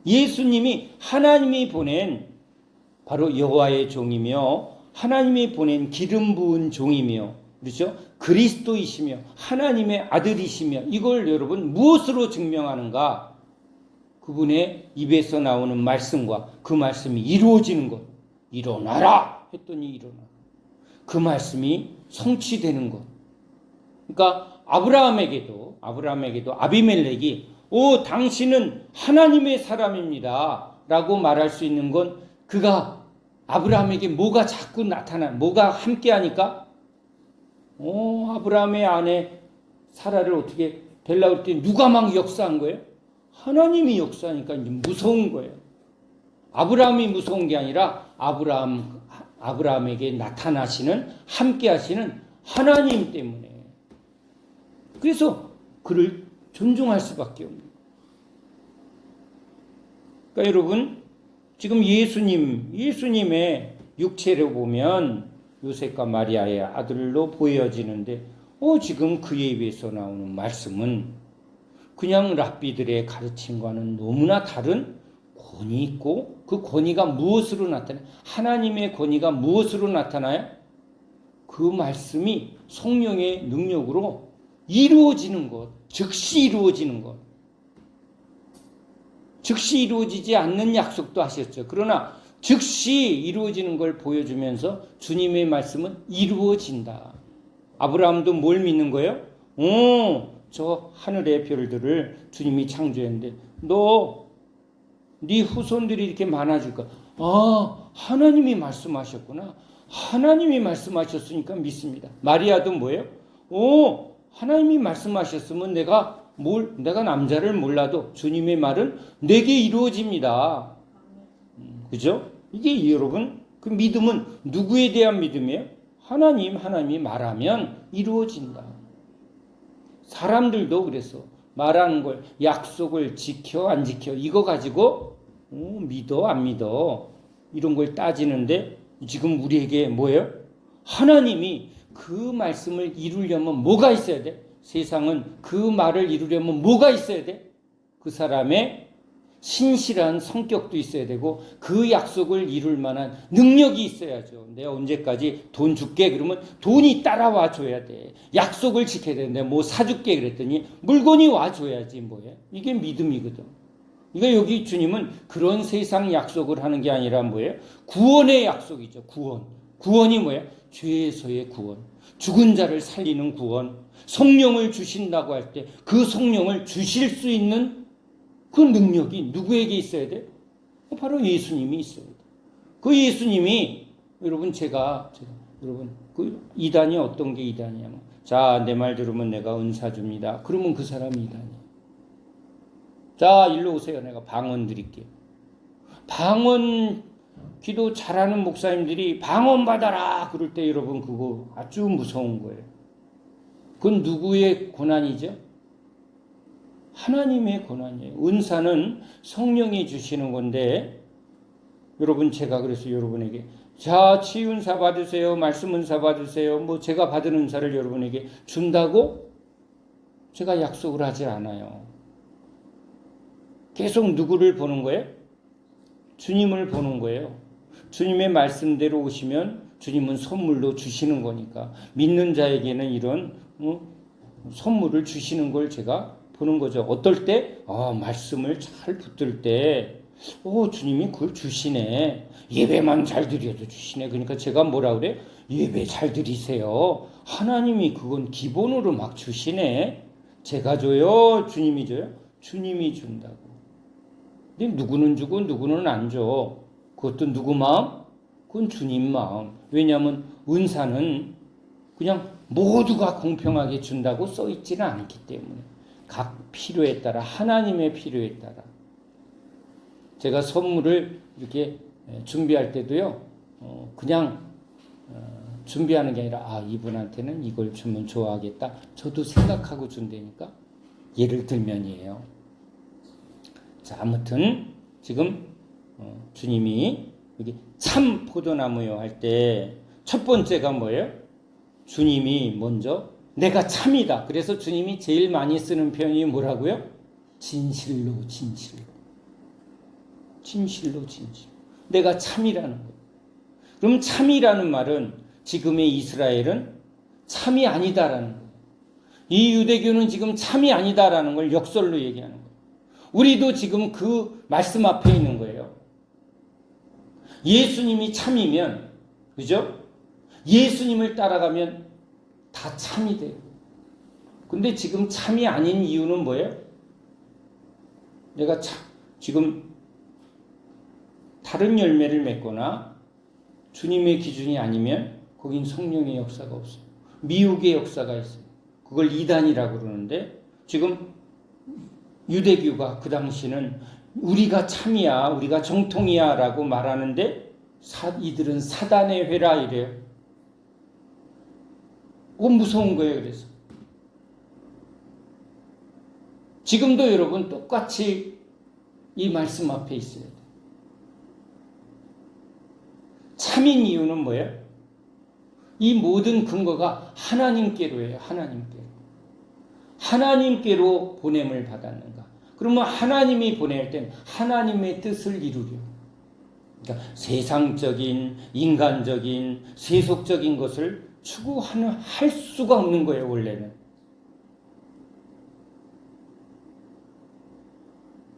예수님이 하나님이 보낸 바로 여호와의 종이며 하나님이 보낸 기름 부은 종이며 그렇죠? 그리스도이시며 하나님의 아들이시며 이걸 여러분 무엇으로 증명하는가? 그분의 입에서 나오는 말씀과 그 말씀이 이루어지는 것. 일어나라 했더니 일어나. 그 말씀이 성취되는 것. 그러니까 아브라함에게도 아비멜렉이 당신은 하나님의 사람입니다 라고 말할 수 있는 건 그가 아브라함에게 뭐가 자꾸 뭐가 함께 하니까 아브라함의 아내 사라를 어떻게 벨라 그랬더니 누가 막 역사한 거예요? 하나님이 역사하니까 이제 무서운 거예요. 아브라함이 무서운 게 아니라 아브라함에게 나타나시는 함께 하시는 하나님 때문에 그래서 그를 존중할 수밖에 없는 거예요. 그러니까 여러분 지금 예수님의 육체를 보면 요셉과 마리아의 아들로 보여지는데 지금 그의 입에서 나오는 말씀은 그냥 랍비들의 가르침과는 너무나 다른 권위 있고, 그 권위가 무엇으로 나타나요? 하나님의 권위가 무엇으로 나타나요? 그 말씀이 성령의 능력으로 이루어지는 것, 즉시 이루어지는 것. 즉시 이루어지지 않는 약속도 하셨죠. 그러나 즉시 이루어지는 걸 보여주면서 주님의 말씀은 이루어진다. 아브라함도 뭘 믿는 거예요? 저 하늘의 별들을 주님이 창조했는데 네 후손들이 이렇게 많아질까? 하나님이 말씀하셨구나. 하나님이 말씀하셨으니까 믿습니다. 마리아도 뭐예요? 하나님이 말씀하셨으면 내가 남자를 몰라도 주님의 말은 내게 이루어집니다. 그죠? 이게 여러분, 그 믿음은 누구에 대한 믿음이에요? 하나님이 말하면 이루어진다. 사람들도 그래서 말하는 걸, 약속을 지켜 안 지켜 이거 가지고 믿어 안 믿어 이런 걸 따지는데, 지금 우리에게 뭐예요? 하나님이 그 말씀을 이루려면 뭐가 있어야 돼? 세상은 그 말을 이루려면 뭐가 있어야 돼? 그 사람의 신실한 성격도 있어야 되고, 그 약속을 이룰 만한 능력이 있어야죠. 내가 언제까지 돈 줄게 그러면 돈이 따라와 줘야 돼. 약속을 지켜야 되는데 뭐 사줄게 그랬더니 물건이 와 줘야지. 뭐야? 이게 믿음이거든. 그러니까 여기 주님은 그런 세상 약속을 하는 게 아니라 뭐예요? 구원의 약속이죠. 구원이 뭐야? 죄에서의 구원, 죽은 자를 살리는 구원, 성령을 주신다고 할 때 그 성령을 주실 수 있는 그 능력이 누구에게 있어야 돼? 바로 예수님이 있어야 돼. 그 예수님이, 여러분 여러분 그 이단이 어떤 게 이단이냐면, 자, 내 말 들으면 내가 은사 줍니다. 그러면 그 사람이 이단이에요. 자, 일로 오세요. 내가 방언 드릴게요. 방언 기도 잘하는 목사님들이 방언 받아라 그럴 때 여러분 그거 아주 무서운 거예요. 그건 누구의 고난이죠? 하나님의 고난이에요. 은사는 성령이 주시는 건데, 여러분 제가 그래서 여러분에게 자, 치유은사 받으세요, 말씀은사 받으세요, 뭐 제가 받은 은사를 여러분에게 준다고 제가 약속을 하지 않아요. 계속 누구를 보는 거예요? 주님을 보는 거예요. 주님의 말씀대로 오시면 주님은 선물로 주시는 거니까 믿는 자에게는 이런 선물을 주시는 걸 제가 보는 거죠. 어떨 때? 말씀을 잘 붙들 때 주님이 그걸 주시네. 예배만 잘 드려도 주시네. 그러니까 제가 뭐라 그래? 예배 잘 드리세요. 하나님이 그건 기본으로 막 주시네. 제가 줘요? 주님이 줘요? 주님이 준다고. 근데 누구는 주고 누구는 안 줘. 그것도 누구 마음? 그건 주님 마음. 왜냐하면 은사는 그냥 모두가 공평하게 준다고 써있지는 않기 때문에, 각 필요에 따라, 하나님의 필요에 따라. 제가 선물을 이렇게 준비할 때도요, 그냥 준비하는 게 아니라 이분한테는 이걸 주면 좋아하겠다, 저도 생각하고 준다니까. 예를 들면이에요. 자, 아무튼 지금 주님이 여기 참 포도나무요 할 때 첫 번째가 뭐예요? 주님이 먼저 내가 참이다. 그래서 주님이 제일 많이 쓰는 표현이 뭐라고요? 진실로. 내가 참이라는 거예요. 그럼 참이라는 말은 지금의 이스라엘은 참이 아니다라는 거예요. 이 유대교는 지금 참이 아니다라는 걸 역설로 얘기하는 거예요. 우리도 지금 그 말씀 앞에 있는 거예요. 예수님이 참이면, 그죠? 예수님을 따라가면 다 참이 돼요. 근데 지금 참이 아닌 이유는 뭐예요? 내가 지금 다른 열매를 맺거나 주님의 기준이 아니면 거긴 성령의 역사가 없어요. 미혹의 역사가 있어요. 그걸 이단이라고 그러는데, 지금 유대교가 그 당시는 우리가 참이야, 우리가 정통이야 라고 말하는데, 이들은 사단의 회라 이래요. 그건 무서운 거예요. 그래서 지금도 여러분 똑같이 이 말씀 앞에 있어야 돼요. 참인 이유는 뭐예요? 이 모든 근거가 하나님께로예요. 하나님께로. 하나님께로 보냄을 받았는가? 그러면 하나님이 보낼 땐 하나님의 뜻을 이루려. 그러니까 세상적인, 인간적인, 세속적인 것을 할 수가 없는 거예요, 원래는.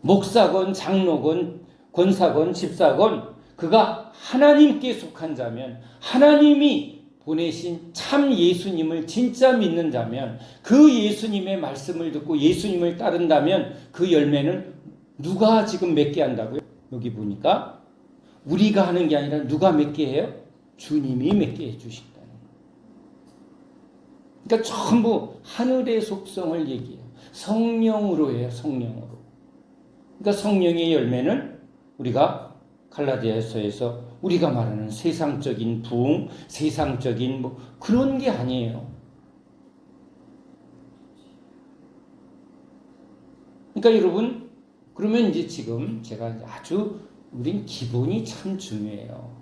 목사건, 장로건, 권사건, 집사건, 그가 하나님께 속한 자면, 하나님이 보내신 참 예수님을 진짜 믿는 자면, 그 예수님의 말씀을 듣고 예수님을 따른다면 그 열매는 누가 지금 맺게 한다고요? 여기 보니까 우리가 하는 게 아니라 누가 맺게 해요? 주님이 맺게 해주신다는 거예요. 그러니까 전부 하늘의 속성을 얘기해요. 성령으로 해요. 성령으로. 그러니까 성령의 열매는 우리가 갈라디아서에서 우리가 말하는 세상적인 부흥, 세상적인 뭐 그런 게 아니에요. 그러니까 여러분, 그러면 이제 지금 제가 아주 우린 기본이 참 중요해요.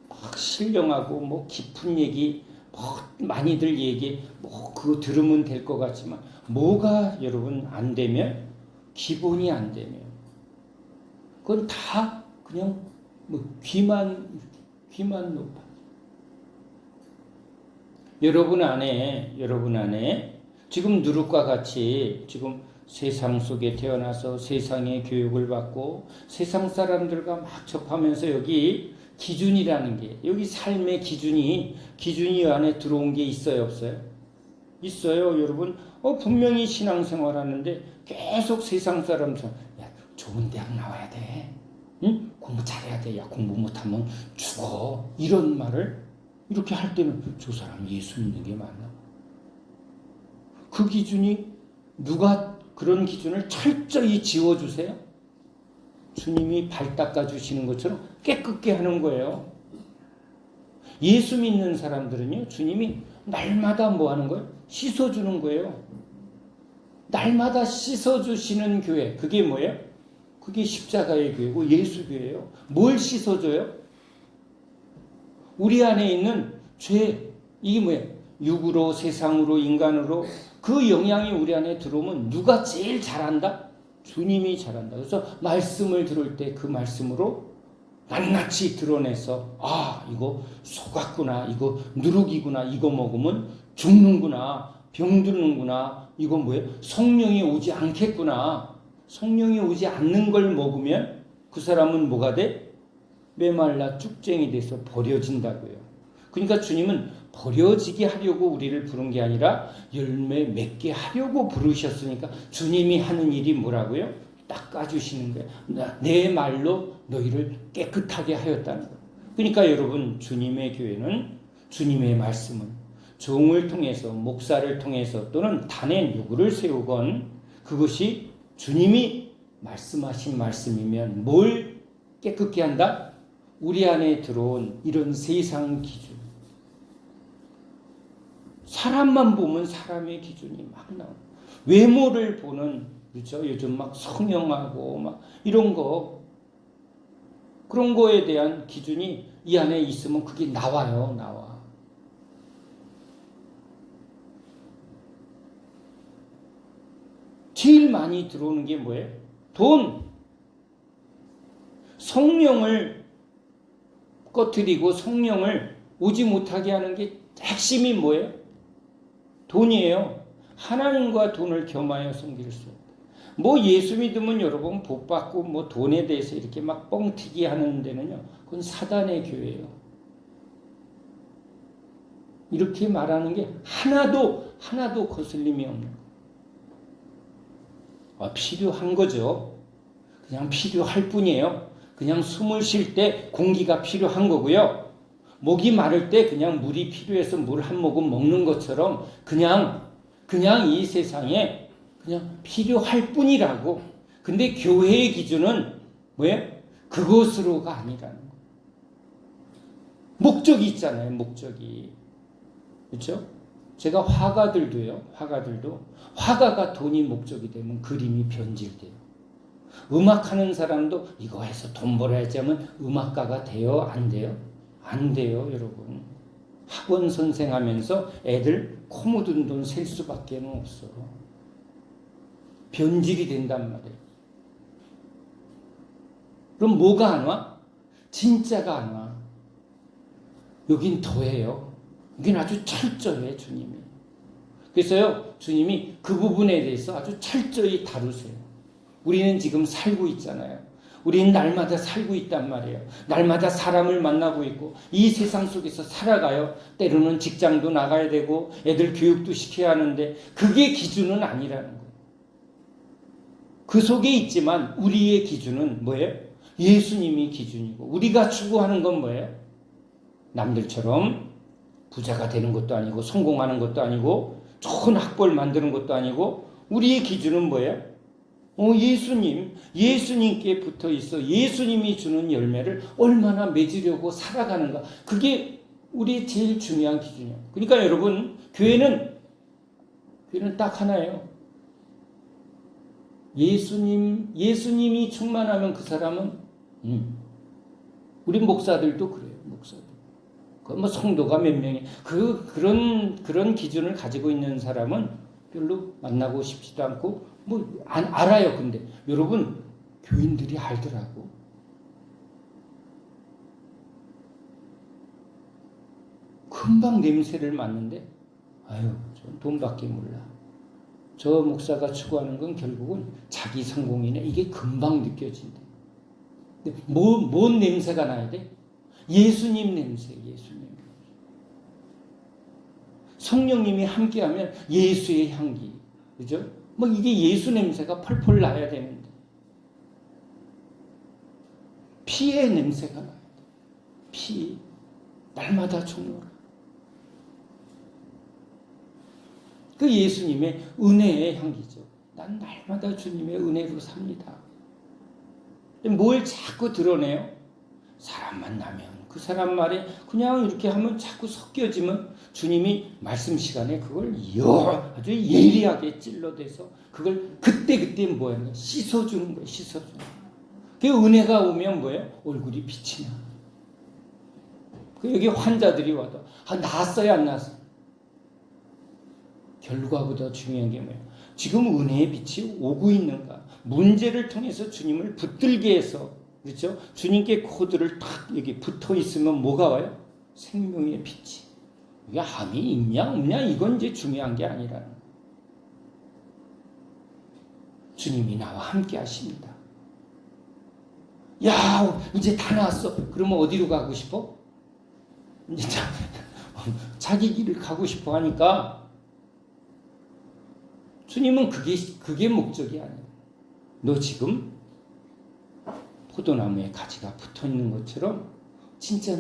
막 신령하고 뭐 깊은 얘기, 뭐 많이들 얘기, 뭐 그거 들으면 될 것 같지만 뭐가 여러분 안 되면, 기본이 안 되면 그건 다 그냥 뭐 귀만 높아. 여러분 안에 지금 누룩과 같이 지금 세상 속에 태어나서 세상의 교육을 받고 세상 사람들과 막 접하면서 여기 기준이라는 게, 여기 삶의 기준이 안에 들어온 게 있어요, 없어요? 있어요, 여러분. 분명히 신앙생활 하는데 계속 세상 사람처럼, 야, 좋은 대학 나와야 돼. 응? 공부 잘해야 돼. 야, 공부 못하면 죽어. 이런 말을 이렇게 할 때는 저 사람 예수 믿는 게 맞나? 그 기준이, 누가 그런 기준을 철저히 지워주세요? 주님이 발 닦아주시는 것처럼 깨끗게 하는 거예요. 예수 믿는 사람들은요, 주님이 날마다 뭐 하는 거예요? 씻어주는 거예요. 날마다 씻어주시는 교회. 그게 뭐예요? 그게 십자가의 교회고 예수교회예요. 뭘 씻어줘요? 우리 안에 있는 죄. 이게 뭐예요? 육으로, 세상으로, 인간으로 그 영향이 우리 안에 들어오면 누가 제일 잘한다? 주님이 잘한다. 그래서 말씀을 들을 때 그 말씀으로 낱낱이 드러내서, 아, 이거 속았구나, 이거 누룩이구나, 이거 먹으면 죽는구나, 병드는구나, 이거 뭐예요? 성령이 오지 않겠구나. 성령이 오지 않는 걸 먹으면 그 사람은 뭐가 돼? 메말라 쭉쟁이 돼서 버려진다고요. 그러니까 주님은 버려지게 하려고 우리를 부른 게 아니라 열매 맺게 하려고 부르셨으니까 주님이 하는 일이 뭐라고요? 닦아주시는 거예요. 내 말로 너희를 깨끗하게 하였다는 거예요. 그러니까 여러분, 주님의 교회는 주님의 말씀은 종을 통해서, 목사를 통해서 또는 단에 누구를 세우건 그것이 주님이 말씀하신 말씀이면 뭘 깨끗게 한다? 우리 안에 들어온 이런 세상 기준. 사람만 보면 사람의 기준이 막 나와. 외모를 보는, 그렇죠? 요즘 막 성형하고 막 이런 거, 그런 거에 대한 기준이 이 안에 있으면 그게 나와요, 나와. 제일 많이 들어오는 게 뭐예요? 돈. 성령을 꺼트리고 성령을 오지 못하게 하는 게 핵심이 뭐예요? 돈이에요. 하나님과 돈을 겸하여 섬길 수 없다. 뭐 예수 믿으면 여러분 복 받고 뭐 돈에 대해서 이렇게 막 뻥튀기 하는 데는요, 그건 사단의 교회예요. 이렇게 말하는 게 하나도 거슬림이 없는 거. 필요한 거죠. 그냥 필요할 뿐이에요. 그냥 숨을 쉴 때 공기가 필요한 거고요. 목이 마를 때 그냥 물이 필요해서 물 한 모금 먹는 것처럼 그냥 이 세상에 그냥 필요할 뿐이라고. 근데 교회의 기준은 뭐예요? 그것으로가 아니라는 거. 목적이 있잖아요, 목적이. 그렇죠? 제가 화가들도 화가가 돈이 목적이 되면 그림이 변질돼요. 음악하는 사람도 이거 해서 돈 벌어야지 하면 음악가가 돼요? 안 돼요? 안 돼요, 여러분. 학원 선생 하면서 애들 코 묻은 돈 셀 수밖에 없어. 변질이 된단 말이에요. 그럼 뭐가 안 와? 진짜가 안 와. 여긴 더해요. 여긴 아주 철저해, 주님이. 그래서요, 주님이 그 부분에 대해서 아주 철저히 다루세요. 우리는 지금 살고 있잖아요. 우리는 날마다 살고 있단 말이에요. 날마다 사람을 만나고 있고 이 세상 속에서 살아가요. 때로는 직장도 나가야 되고 애들 교육도 시켜야 하는데 그게 기준은 아니라는 거예요. 그 속에 있지만 우리의 기준은 뭐예요? 예수님이 기준이고 우리가 추구하는 건 뭐예요? 남들처럼 부자가 되는 것도 아니고 성공하는 것도 아니고 좋은 학벌 만드는 것도 아니고 우리의 기준은 뭐예요? 예수님께 붙어 있어 예수님이 주는 열매를 얼마나 맺으려고 살아가는가. 그게 우리의 제일 중요한 기준이에요. 그러니까 여러분, 교회는 딱 하나예요. 예수님이 충만하면 그 사람은, 우리 목사들도 그래요, 목사들. 뭐 성도가 몇 명이, 그런 기준을 가지고 있는 사람은 별로 만나고 싶지도 않고, 알아요. 근데 여러분, 교인들이 알더라고. 금방 냄새를 맡는데, 전 돈밖에 몰라. 저 목사가 추구하는 건 결국은 자기 성공이네. 이게 금방 느껴진대. 근데 뭔 냄새가 나야 돼? 예수님 냄새, 예수님. 성령님이 함께하면 예수의 향기. 그죠? 이게 예수 냄새가 펄펄 나야 되는데. 피의 냄새가 나야 돼. 피. 날마다 죽노라. 그 예수님의 은혜의 향기죠. 난 날마다 주님의 은혜로 삽니다. 뭘 자꾸 드러내요? 사람 만나면 그 사람 말에 그냥 이렇게 하면 자꾸 섞여지면 주님이 말씀 시간에 그걸 아주 예리하게 찔러대서 그걸 그때 뭐예요? 씻어주는 거예요. 씻어주는 거예요. 그 은혜가 오면 뭐예요? 얼굴이 빛이 나. 여기 환자들이 와도 나았어요, 안 나았어요? 결과보다 중요한 게 뭐예요? 지금 은혜의 빛이 오고 있는가? 문제를 통해서 주님을 붙들게 해서, 그렇죠? 주님께 코드를 탁 여기 붙어 있으면 뭐가 와요? 생명의 빛이. 이게 암이 있냐 없냐 이건 이제 중요한 게 아니라는 거예요. 주님이 나와 함께 하십니다. 야, 이제 다 나았어. 그러면 어디로 가고 싶어? 이제 자기 길을 가고 싶어 하니까 주님은 그게 목적이 아니에요. 너 지금 포도나무에 가지가 붙어 있는 것처럼 진짜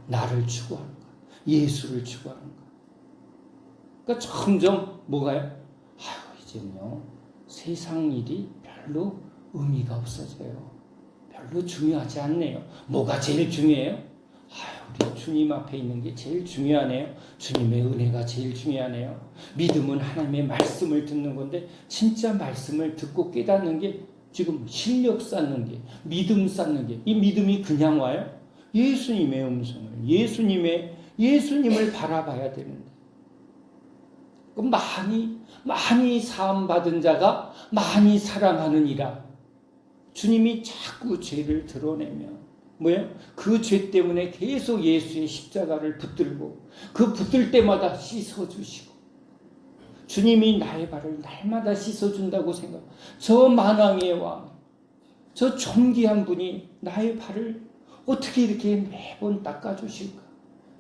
나를 추구하는 거야. 예수를 추구하는 거야. 그러니까 점점 뭐가요? 이제는요 세상 일이 별로 의미가 없어져요. 별로 중요하지 않네요. 뭐가 제일 중요해요? 우리 주님 앞에 있는 게 제일 중요하네요. 주님의 은혜가 제일 중요하네요. 믿음은 하나님의 말씀을 듣는 건데 진짜 말씀을 듣고 깨닫는 게 지금 실력 쌓는 게 믿음 쌓는 게 이 믿음이 그냥 와요? 예수님의 음성을 예수님을 바라봐야 되는데 많이 사함 받은 자가 많이 사랑하느니라. 주님이 자꾸 죄를 드러내면 뭐예요? 그 죄 때문에 계속 예수의 십자가를 붙들고 그 붙들 때마다 씻어주시고 주님이 나의 발을 날마다 씻어준다고 생각. 저 만왕의 왕, 저 존귀한 분이 나의 발을 어떻게 이렇게 매번 닦아주실까?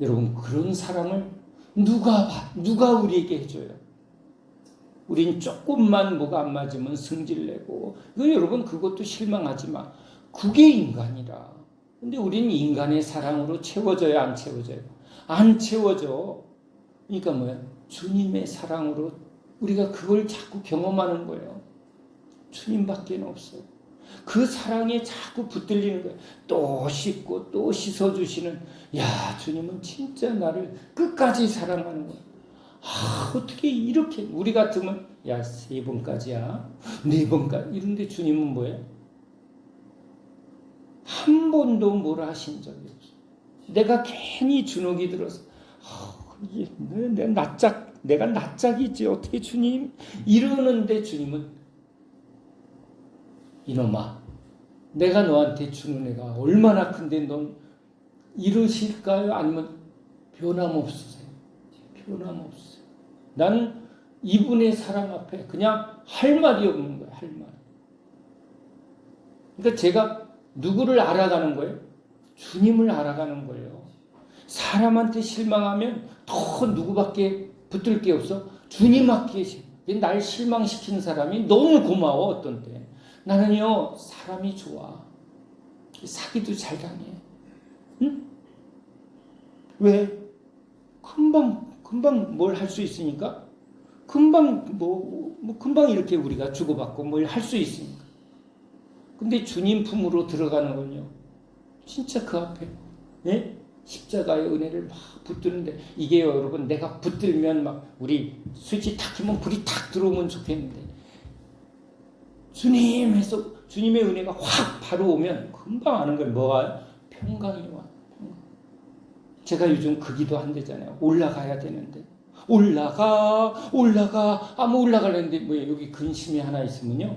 여러분 그런 사랑을 누가 우리에게 해줘요? 우린 조금만 뭐가 안 맞으면 승질내고 여러분 그것도 실망하지 마. 그게 인간이라. 근데 우리는 인간의 사랑으로 채워져야 안 채워져요? 안 채워져. 그러니까 뭐야? 주님의 사랑으로 우리가 그걸 자꾸 경험하는 거예요. 주님밖에 없어요. 그 사랑에 자꾸 붙들리는 거예요. 또 씻고 또 씻어주시는 주님은 진짜 나를 끝까지 사랑하는 거예요. 어떻게 이렇게 우리 같으면 3번까지야 4번까지 이런데 주님은 뭐예요? 한 번도 뭐라 하신 적이 없어. 내가 괜히 주눅이 들어서 내가 낯짝이지 어떻게 주님 이러는데 주님은 이놈아 내가 너한테 주는 애가 얼마나 큰데 넌 이러실까요? 아니면 변함없으세요. 변함없으세요. 나는 이분의 사랑 앞에 그냥 할 말이 없는 거예요. 할 말. 그러니까 제가 누구를 알아가는 거예요? 주님을 알아가는 거예요. 사람한테 실망하면 더 누구밖에 붙들 게 없어? 주님밖에. 날 실망시킨 사람이 너무 고마워 어떤 때. 나는요 사람이 좋아. 사기도 잘 당해. 응? 왜? 금방 뭘 할 수 있으니까? 금방 금방 이렇게 우리가 주고받고 뭘 할 수 있으니까. 근데 주님 품으로 들어가는 건요. 진짜 그 앞에 예? 십자가의 은혜를 막 붙드는데 이게 여러분 내가 붙들면 막 우리 스위치 탁 키면 불이 탁 들어오면 좋겠는데 주님 해서 주님의 은혜가 확 바로 오면 금방 아는 걸 뭐가 평강이 와. 제가 요즘 그 기도 한대잖아요. 올라가야 되는데 올라가 아무 올라가려는데 뭐 여기 근심이 하나 있으면요.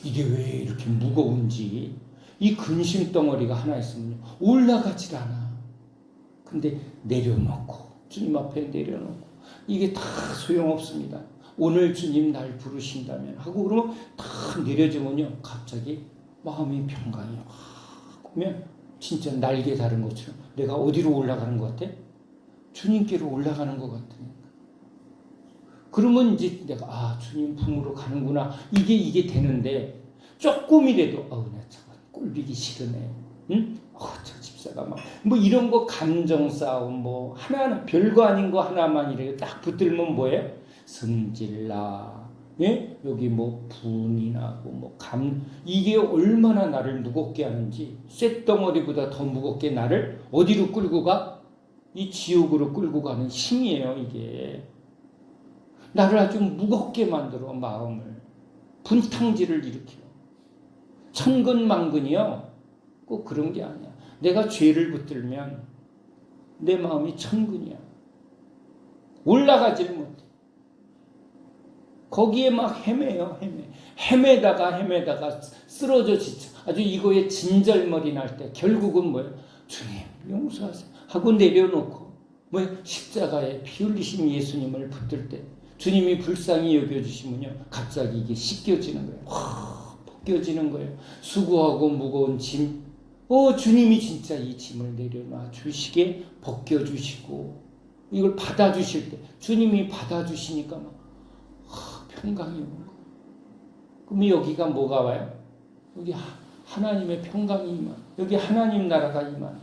이게 왜 이렇게 무거운지 이 근심 덩어리가 하나 있으면요. 올라가질 않아. 근데 내려놓고 주님 앞에 내려놓고 이게 다 소용없습니다. 오늘 주님 날 부르신다면 하고 그러면 다 내려주면요. 갑자기 마음이 평강이 확 오면 진짜 날개 다른 것처럼 내가 어디로 올라가는 것 같아? 주님께로 올라가는 것 같으니까. 그러면 이제 내가 주님 품으로 가는구나. 이게 되는데 조금이라도 나 참 꼴비기 싫으네. 응? 저 집사가 막 뭐 이런 거 감정 싸움 뭐 하나는 별거 아닌 거 하나만 이렇게 딱 붙들면 뭐예요? 성질나. 예? 여기 뭐 분이 나고 뭐 이게 얼마나 나를 무겁게 하는지 쇳덩어리보다 더 무겁게 나를 어디로 끌고 가? 이 지옥으로 끌고 가는 힘이에요. 이게 나를 아주 무겁게 만들어 마음을 분탕질을 일으켜. 천근만근이요. 꼭 그런 게 아니야. 내가 죄를 붙들면 내 마음이 천근이야. 올라가지를 못해. 거기에 막 헤매요. 헤매다가 쓰러져 지쳐. 아주 이거에 진절머리 날 때 결국은 뭐예요? 주님 용서하세요 하고 내려놓고 십자가에 피 흘리신 예수님을 붙들 때 주님이 불쌍히 여겨주시면요. 갑자기 이게 씻겨지는 거예요. 벗겨지는 거예요. 수고하고 무거운 짐. 주님이 진짜 이 짐을 내려놔 주시게 벗겨주시고 이걸 받아주실 때 주님이 받아주시니까 막 평강이 오는 거예요. 그럼 여기가 뭐가 와요? 여기 하나님의 평강이 임한, 여기 하나님 나라가 임한.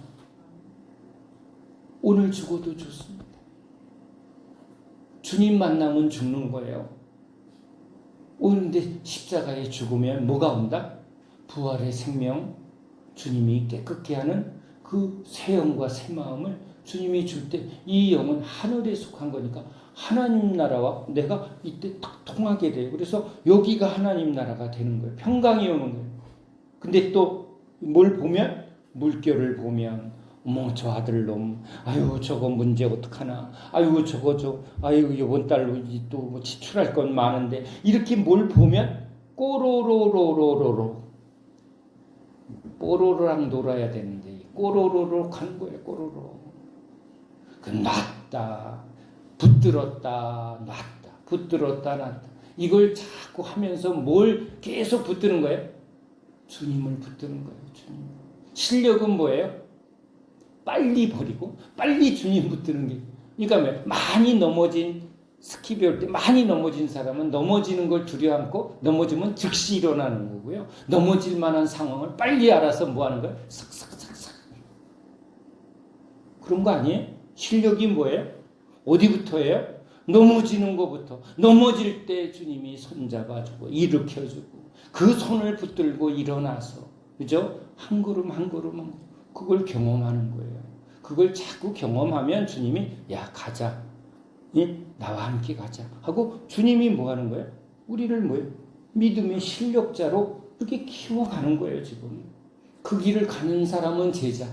오늘 죽어도 좋습니다. 주님 만나면 죽는 거예요. 오는데 십자가에 죽으면 뭐가 온다? 부활의 생명, 주님이 깨끗게 하는 그 새 영과 새 마음을 주님이 줄 때 이 영은 하늘에 속한 거니까 하나님 나라와 내가 이때 딱 통하게 돼요. 그래서 여기가 하나님 나라가 되는 거예요. 평강이 오는 거예요. 근데 또 뭘 보면? 물결을 보면 저 아들놈, 저거 문제 어떡하나, 이번 달로 또 뭐 지출할 건 많은데, 이렇게 뭘 보면, 뽀로로랑 놀아야 되는데, 꼬로로로 가는 거예요, 꼬로로. 놨다, 붙들었다, 놨다, 붙들었다, 놨다. 이걸 자꾸 하면서 뭘 계속 붙드는 거예요? 주님을 붙드는 거예요, 주님. 실력은 뭐예요? 빨리 버리고 빨리 주님 붙드는 게. 그러니까 많이 넘어진 스키 배울 때 많이 넘어진 사람은 넘어지는 걸 두려워하고 넘어지면 즉시 일어나는 거고요. 넘어질 만한 상황을 빨리 알아서 뭐 하는 거예요? 싹싹싹싹. 그런 거 아니에요? 실력이 뭐예요? 어디부터예요? 넘어지는 것부터. 넘어질 때 주님이 손잡아주고 일으켜주고 그 손을 붙들고 일어나서 그죠? 한 걸음 한 걸음 그걸 경험하는 거예요. 그걸 자꾸 경험하면 주님이 가자. 나와 함께 가자. 하고 주님이 뭐 하는 거예요? 우리를 뭐예요? 믿음의 실력자로 이렇게 키워가는 거예요, 지금. 그 길을 가는 사람은 제자.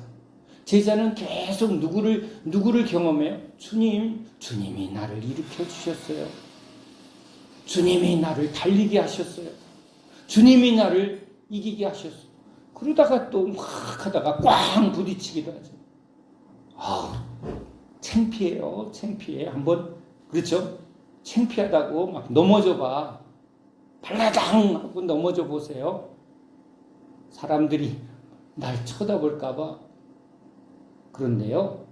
제자는 계속 누구를 경험해요? 주님이 나를 일으켜 주셨어요. 주님이 나를 달리게 하셨어요. 주님이 나를 이기게 하셨어요. 그러다가 또 막 하다가 꽝 부딪히기도 하죠. 창피해요. 창피해. 한번, 그렇죠? 창피하다고 막 넘어져 봐. 발라당 하고 넘어져 보세요. 사람들이 날 쳐다볼까봐. 그런데요,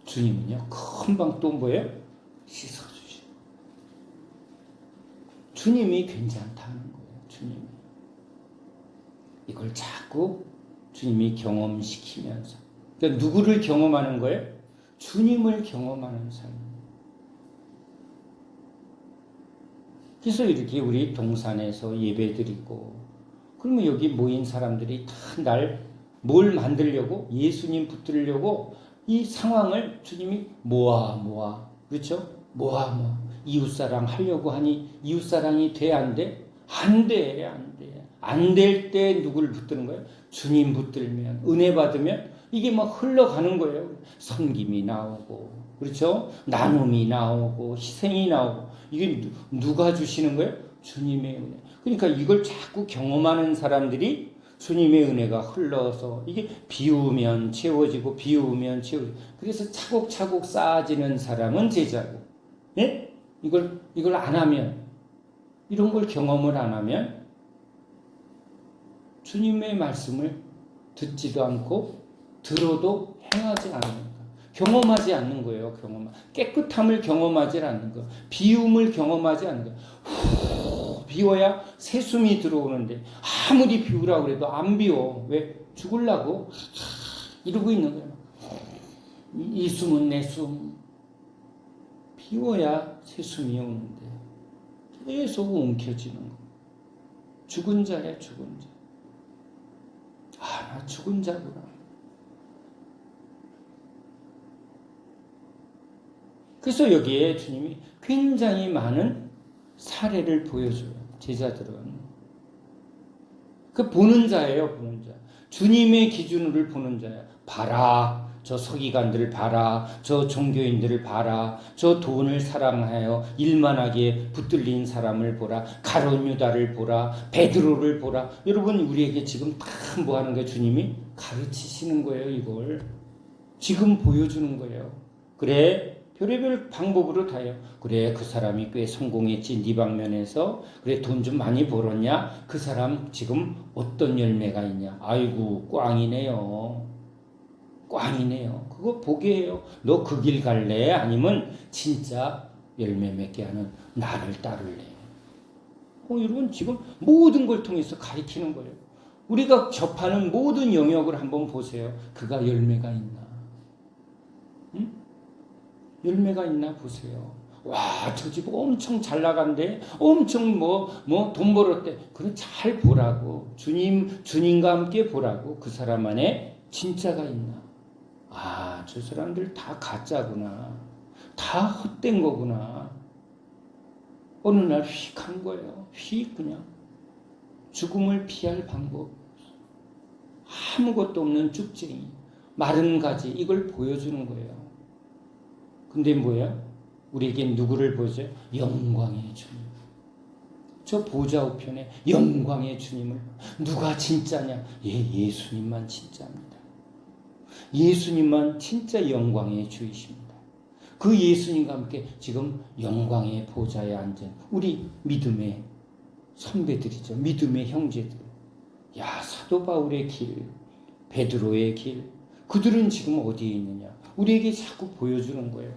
주님은요, 금방 또 뭐예요? 씻어주시고. 주님이 괜찮다는 거예요. 주님이. 이걸 자꾸 주님이 경험시키면서. 그러니까 누구를 경험하는 거예요? 주님을 경험하는 삶. 그래서 이렇게 우리 동산에서 예배드리고, 그러면 여기 모인 사람들이 다 날 뭘 만들려고? 예수님 붙들려고 이 상황을 주님이 모아. 그렇죠? 모아. 이웃사랑 하려고 하니 이웃사랑이 돼, 안 돼? 안 돼. 안 될 때 누구를 붙드는 거예요? 주님 붙들면, 은혜 받으면 이게 막 흘러가는 거예요. 섬김이 나오고, 그렇죠? 나눔이 나오고, 희생이 나오고. 이게 누가 주시는 거예요? 주님의 은혜. 그러니까 이걸 자꾸 경험하는 사람들이 주님의 은혜가 흘러서 이게 비우면 채워지고, 비우면 채워지고. 그래서 차곡차곡 쌓아지는 사람은 제자고. 예? 이걸 안 하면, 이런 걸 경험을 안 하면 주님의 말씀을 듣지도 않고 들어도 행하지 않으니까 경험하지 않는 거예요. 깨끗함을 경험하지 않는 거, 비움을 경험하지 않는 거. 비워야 새숨이 들어오는데 아무리 비우라고 그래도 안 비워. 왜? 죽으려고 이러고 있는 거예요. 이 숨은 내 숨. 비워야 새숨이 오는데 계속 움켜쥐는 거. 죽은 자야, 죽은 자. 나 죽은 자구나. 그래서 여기에 주님이 굉장히 많은 사례를 보여줘요. 제자들은. 그 보는 자예요, 보는 자. 주님의 기준으로 보는 자예요. 봐라. 저 서기관들을 봐라. 저 종교인들을 봐라. 저 돈을 사랑하여 일만하게 붙들린 사람을 보라. 가룟 유다를 보라. 베드로를 보라. 여러분, 우리에게 지금 다 뭐 하는 거예요? 주님이 가르치시는 거예요, 이걸. 지금 보여주는 거예요. 그래, 별의별 방법으로 다요. 그래, 그 사람이 꽤 성공했지, 네 방면에서. 그래, 돈 좀 많이 벌었냐? 그 사람 지금 어떤 열매가 있냐? 아이고, 꽝이네요. 그거 보게 해요. 너 그 길 갈래? 아니면 진짜 열매 맺게 하는 나를 따를래? 여러분, 지금 모든 걸 통해서 가리키는 거예요. 우리가 접하는 모든 영역을 한번 보세요. 그가 열매가 있나? 응? 열매가 있나 보세요. 와, 저 집 엄청 잘 나간대. 엄청 돈 벌었대. 그건 잘 보라고. 주님과 함께 보라고. 그 사람 안에 진짜가 있나? 저 사람들 다 가짜구나. 다 헛된 거구나. 어느 날 휙 한 거예요. 휙 그냥. 죽음을 피할 방법. 아무것도 없는 쭉쟁이. 마른 가지. 이걸 보여주는 거예요. 근데 뭐예요? 우리에게 누구를 보여줘요? 영광의 주님. 저 보좌 우편에 영광의 주님을. 누가 진짜냐? 예수님만 진짜입니다. 예수님만 진짜 영광의 주이십니다. 그 예수님과 함께 지금 영광의 보좌에 앉은 우리 믿음의 선배들이죠. 믿음의 형제들. 사도 바울의 길, 베드로의 길. 그들은 지금 어디에 있느냐? 우리에게 자꾸 보여주는 거예요.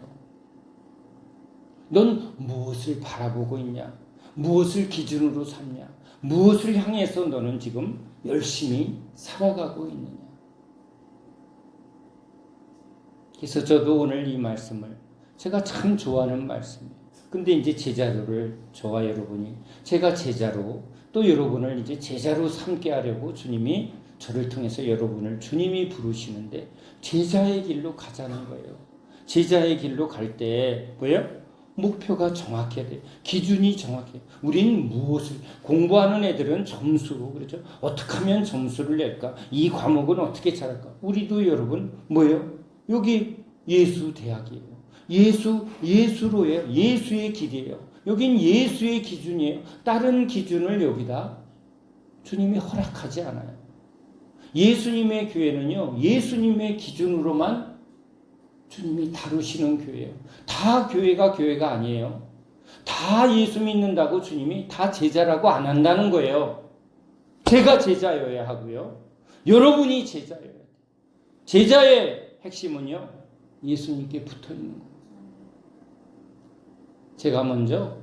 넌 무엇을 바라보고 있냐? 무엇을 기준으로 삼냐? 무엇을 향해서 너는 지금 열심히 살아가고 있느냐? 그래서 저도 오늘 이 말씀을 제가 참 좋아하는 말씀이에요. 근데 이제 제자들을 저와 여러분이 제가 제자로 또 여러분을 이제 제자로 삼게 하려고 주님이 저를 통해서 여러분을 주님이 부르시는데 제자의 길로 가자는 거예요. 제자의 길로 갈 때 뭐예요? 목표가 정확해야 돼요. 기준이 정확해요. 우린 무엇을, 공부하는 애들은 점수, 그렇죠? 어떻게 하면 점수를 낼까? 이 과목은 어떻게 잘할까? 우리도 여러분, 뭐예요? 여기 예수 대학이에요. 예수로예요. 예수의 길이에요. 여긴 예수의 기준이에요. 다른 기준을 여기다 주님이 허락하지 않아요. 예수님의 교회는요, 예수님의 기준으로만 주님이 다루시는 교회예요. 다 교회가 아니에요. 다 예수 믿는다고 주님이 다 제자라고 안 한다는 거예요. 제가 제자여야 하고요. 여러분이 제자여야 돼요. 제자의 핵심은요, 예수님께 붙어 있는 거예요. 제가 먼저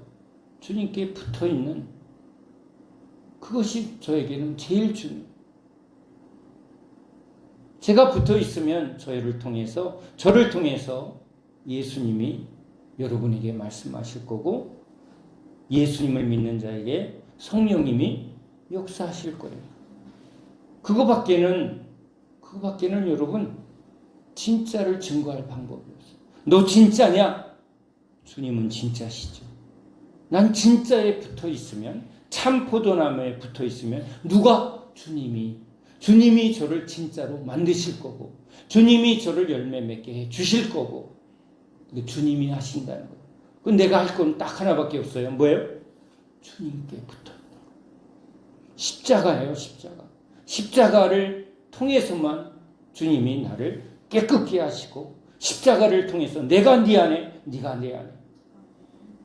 주님께 붙어 있는 그것이 저에게는 제일 중요해요. 제가 붙어 있으면 저를 통해서 예수님이 여러분에게 말씀하실 거고, 예수님을 믿는 자에게 성령님이 역사하실 거예요. 그거밖에는 여러분 진짜를 증거할 방법이 없어요. 너 진짜냐? 주님은 진짜시죠. 난 진짜에 붙어 있으면, 참 포도나무에 붙어 있으면 누가? 주님이 저를 진짜로 만드실 거고, 주님이 저를 열매 맺게 해 주실 거고, 주님이 하신다는 거예요. 그럼 내가 할 건 딱 하나밖에 없어요. 뭐예요? 주님께 붙어 있는 거예요. 십자가예요, 십자가. 십자가를 통해서만 주님이 나를 깨끗게 하시고, 십자가를 통해서 내가 네 안에, 네가 내 안에,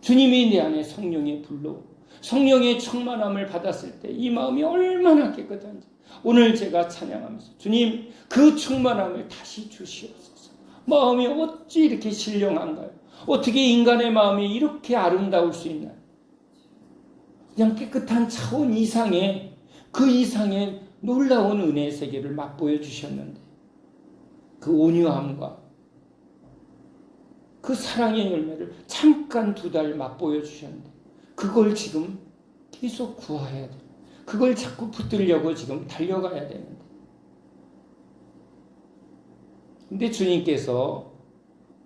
주님이 내 안에 성령의 불로, 성령의 충만함을 받았을 때 이 마음이 얼마나 깨끗한지 오늘 제가 찬양하면서, 주님 그 충만함을 다시 주시옵소서. 마음이 어찌 이렇게 신령한가요? 어떻게 인간의 마음이 이렇게 아름다울 수 있나요? 그냥 깨끗한 차원 이상의, 그 이상의 놀라운 은혜의 세계를 맛보여 주셨는데, 그 온유함과 그 사랑의 열매를 잠깐 2달 맛보여 주셨는데, 그걸 지금 계속 구해야 돼요. 그걸 자꾸 붙들려고 지금 달려가야 되는데, 근데 주님께서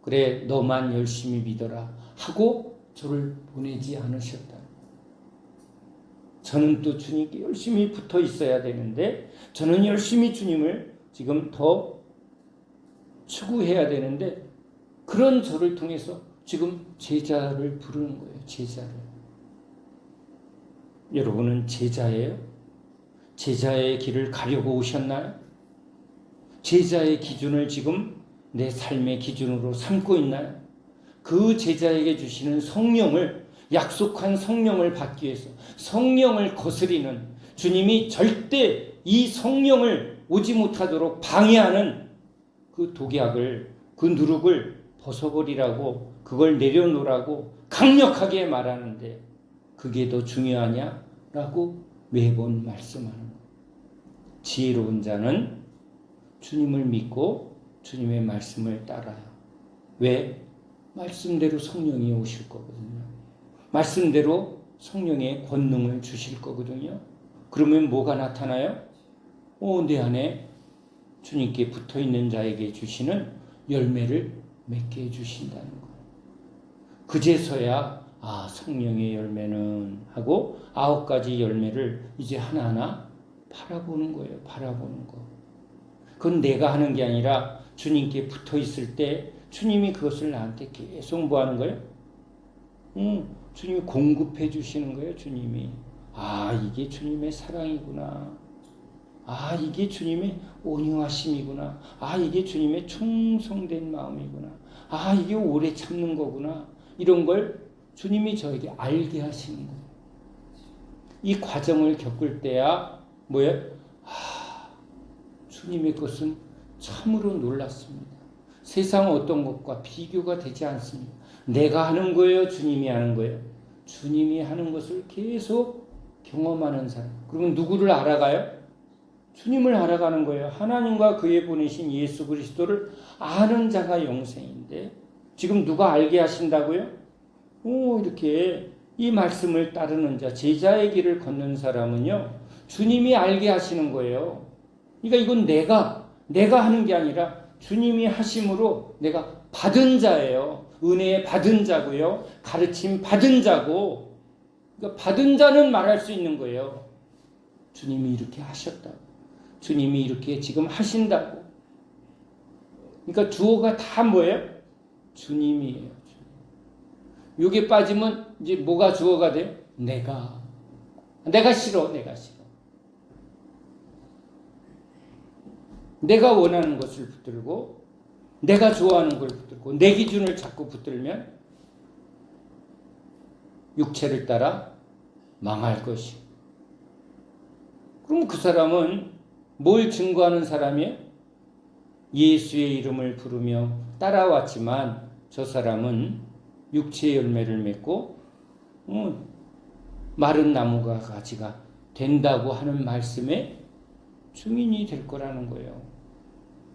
그래 너만 열심히 믿어라 하고 저를 보내지 않으셨다. 저는 또 주님께 열심히 붙어 있어야 되는데, 저는 열심히 주님을 지금 더 추구해야 되는데, 그런 저를 통해서 지금 제자를 부르는 거예요. 제자를. 여러분은 제자예요? 제자의 길을 가려고 오셨나요? 제자의 기준을 지금 내 삶의 기준으로 삼고 있나요? 그 제자에게 주시는 성령을, 약속한 성령을 받기 위해서 성령을 거스리는, 주님이 절대 이 성령을 오지 못하도록 방해하는 그 독약을, 그 누룩을 벗어버리라고, 그걸 내려놓으라고 강력하게 말하는데, 그게 더 중요하냐라고 매번 말씀하는 거예요. 지혜로운 자는 주님을 믿고 주님의 말씀을 따라요. 왜? 말씀대로 성령이 오실 거거든요. 말씀대로 성령의 권능을 주실 거거든요. 그러면 뭐가 나타나요? 내 안에 주님께 붙어있는 자에게 주시는 열매를 맺게 해주신다는 거예요. 그제서야 성령의 열매는 하고 9가지 열매를 이제 하나하나 바라보는 거예요. 바라보는 거. 그건 내가 하는 게 아니라 주님께 붙어 있을 때 주님이 그것을 나한테 계속 뭐 하는 거예요? 주님이 공급해 주시는 거예요. 주님이. 이게 주님의 사랑이구나. 이게 주님의 온유하심이구나. 이게 주님의 충성된 마음이구나. 이게 오래 참는 거구나. 이런 걸 주님이 저에게 알게 하시는 거예요. 이 과정을 겪을 때야 뭐예요? 주님의 것은 참으로 놀랐습니다. 세상 어떤 것과 비교가 되지 않습니다. 내가 하는 거예요? 주님이 하는 거예요? 주님이 하는 것을 계속 경험하는 사람. 그러면 누구를 알아가요? 주님을 알아가는 거예요. 하나님과 그의 보내신 예수 그리스도를 아는 자가 영생인데, 지금 누가 알게 하신다고요? 이렇게 이 말씀을 따르는 자, 제자의 길을 걷는 사람은요, 주님이 알게 하시는 거예요. 그러니까 이건 내가 하는 게 아니라 주님이 하심으로 내가 받은 자예요. 은혜 받은 자고요. 가르침 받은 자고, 그러니까 받은 자는 말할 수 있는 거예요. 주님이 이렇게 하셨다고. 주님이 이렇게 지금 하신다고. 그러니까 주어가 다 뭐예요? 주님이에요. 여기에 빠지면 이제 뭐가 주어가 돼요? 내가 싫어. 내가 원하는 것을 붙들고 내가 좋아하는 걸 붙들고 내 기준을 자꾸 붙들면 육체를 따라 망할 것이고, 그럼 그 사람은 뭘 증거하는 사람이에요? 예수의 이름을 부르며 따라왔지만 저 사람은 육체의 열매를 맺고 마른 나무가 가지가 된다고 하는 말씀에 증인이 될 거라는 거예요.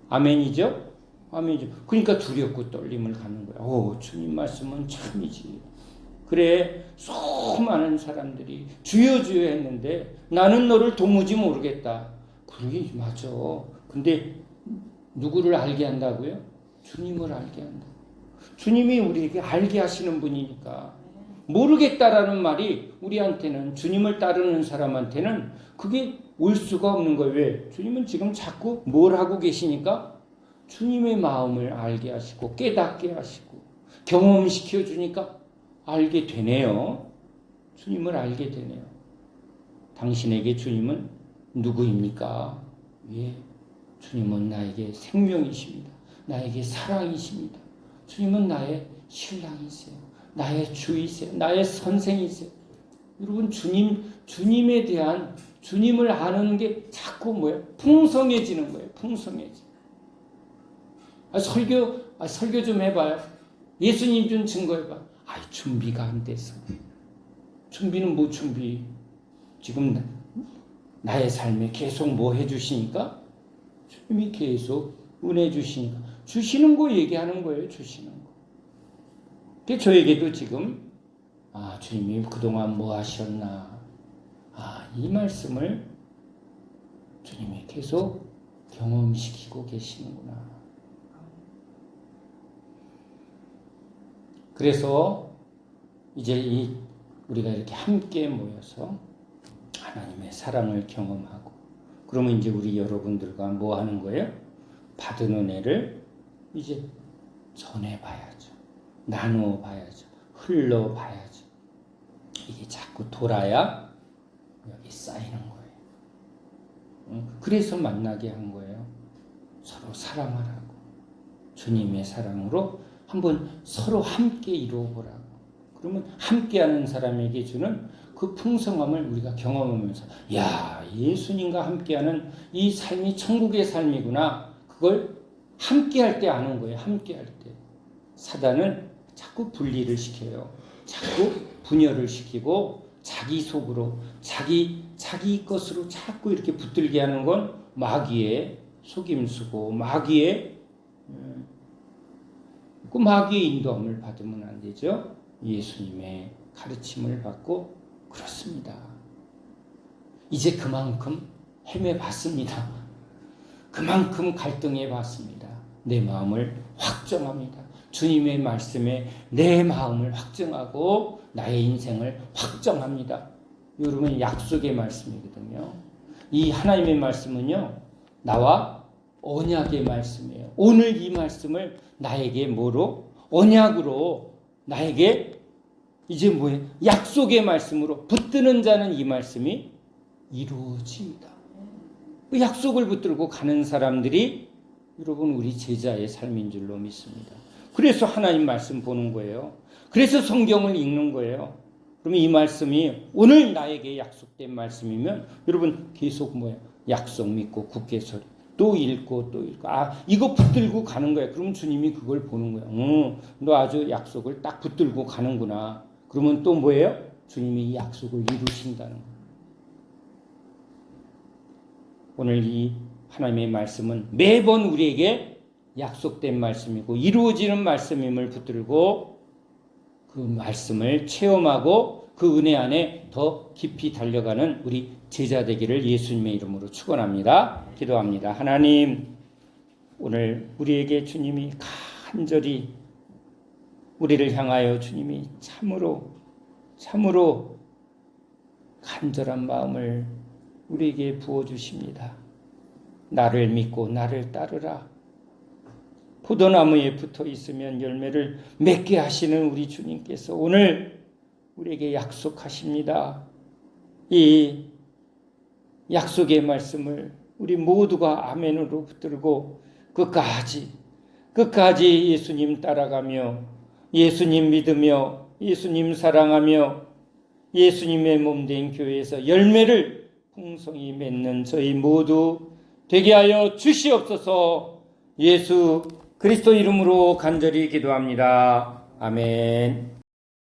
아멘이죠? 아멘이죠. 그러니까 두렵고 떨림을 갖는 거야. 오, 주님 말씀은 참이지. 그래, 수많은 사람들이 주여 주여 했는데 나는 너를 도무지 모르겠다. 그러게 맞아. 근데 누구를 알게 한다고요? 주님을 알게 한다. 주님이 우리에게 알게 하시는 분이니까. 모르겠다라는 말이 우리한테는, 주님을 따르는 사람한테는 그게 올 수가 없는 거예요. 왜? 주님은 지금 자꾸 뭘 하고 계시니까 주님의 마음을 알게 하시고 깨닫게 하시고 경험시켜 주니까 알게 되네요. 주님을 알게 되네요. 당신에게 주님은 누구입니까? 예, 주님은 나에게 생명이십니다. 나에게 사랑이십니다. 주님은 나의 신랑이세요. 나의 주이세요. 나의 선생이세요. 여러분, 주님에 대한, 주님을 아는 게 자꾸 뭐예요? 풍성해지는 거예요. 풍성해지. 설교 좀 해봐요. 예수님 좀 증거해봐. 준비가 안 돼서. 준비는 뭐 준비? 지금 나의 삶에 계속 뭐 해주시니까? 주님이 계속 은혜 주시니까. 주시는 거 얘기하는 거예요. 주시는 거. 그래서 저에게도 지금 주님이 그동안 뭐 하셨나, 이 말씀을 주님이 계속 경험시키고 계시는구나. 그래서 이제 우리가 이렇게 함께 모여서 하나님의 사랑을 경험하고, 그러면 이제 우리 여러분들과 뭐 하는 거예요? 받은 은혜를 이제 전해봐야죠. 나누어봐야죠. 흘러봐야죠. 이게 자꾸 돌아야 여기 쌓이는 거예요. 그래서 만나게 한 거예요. 서로 사랑하라고. 주님의 사랑으로 한번 서로 함께 이루어보라고. 그러면 함께하는 사람에게 주는 그 풍성함을 우리가 경험하면서, 야, 예수님과 함께하는 이 삶이 천국의 삶이구나. 그걸 함께할 때 아는 거예요. 함께할 때. 사단은 자꾸 분리를 시켜요. 자꾸 분열을 시키고 자기 속으로, 자기 것으로 자꾸 이렇게 붙들게 하는 건 마귀의 속임수고, 마귀의 인도함을 받으면 안 되죠. 예수님의 가르침을 받고 그렇습니다. 이제 그만큼 헤매봤습니다. 그만큼 갈등해봤습니다. 내 마음을 확정합니다. 주님의 말씀에 내 마음을 확정하고 나의 인생을 확정합니다. 여러분, 약속의 말씀이거든요. 이 하나님의 말씀은요, 나와 언약의 말씀이에요. 오늘 이 말씀을 나에게 뭐로? 언약으로 나에게 이제 뭐예요? 약속의 말씀으로 붙드는 자는 이 말씀이 이루어집니다. 그 약속을 붙들고 가는 사람들이 여러분 우리 제자의 삶인 줄로 믿습니다. 그래서 하나님 말씀 보는 거예요. 그래서 성경을 읽는 거예요. 그러면 이 말씀이 오늘 나에게 약속된 말씀이면 여러분 계속 뭐예요? 약속 믿고 굳게 서리. 또 읽고 또 읽고. 이거 붙들고 가는 거야. 그러면 주님이 그걸 보는 거야. 너 아주 약속을 딱 붙들고 가는구나. 그러면 또 뭐예요? 주님이 이 약속을 이루신다는 거예요. 오늘 이 하나님의 말씀은 매번 우리에게 약속된 말씀이고 이루어지는 말씀임을 붙들고 그 말씀을 체험하고 그 은혜 안에 더 깊이 달려가는 우리 제자 되기를 예수님의 이름으로 축원합니다. 기도합니다. 하나님, 오늘 우리에게 주님이 간절히 우리를 향하여 주님이 참으로 간절한 마음을 우리에게 부어주십니다. 나를 믿고 나를 따르라. 포도나무에 붙어 있으면 열매를 맺게 하시는 우리 주님께서 오늘 우리에게 약속하십니다. 이 약속의 말씀을 우리 모두가 아멘으로 붙들고 끝까지 예수님 따라가며 예수님 믿으며 예수님 사랑하며 예수님의 몸된 교회에서 열매를 풍성히 맺는 저희 모두 되게 하여 주시옵소서. 예수 그리스도 이름으로 간절히 기도합니다. 아멘.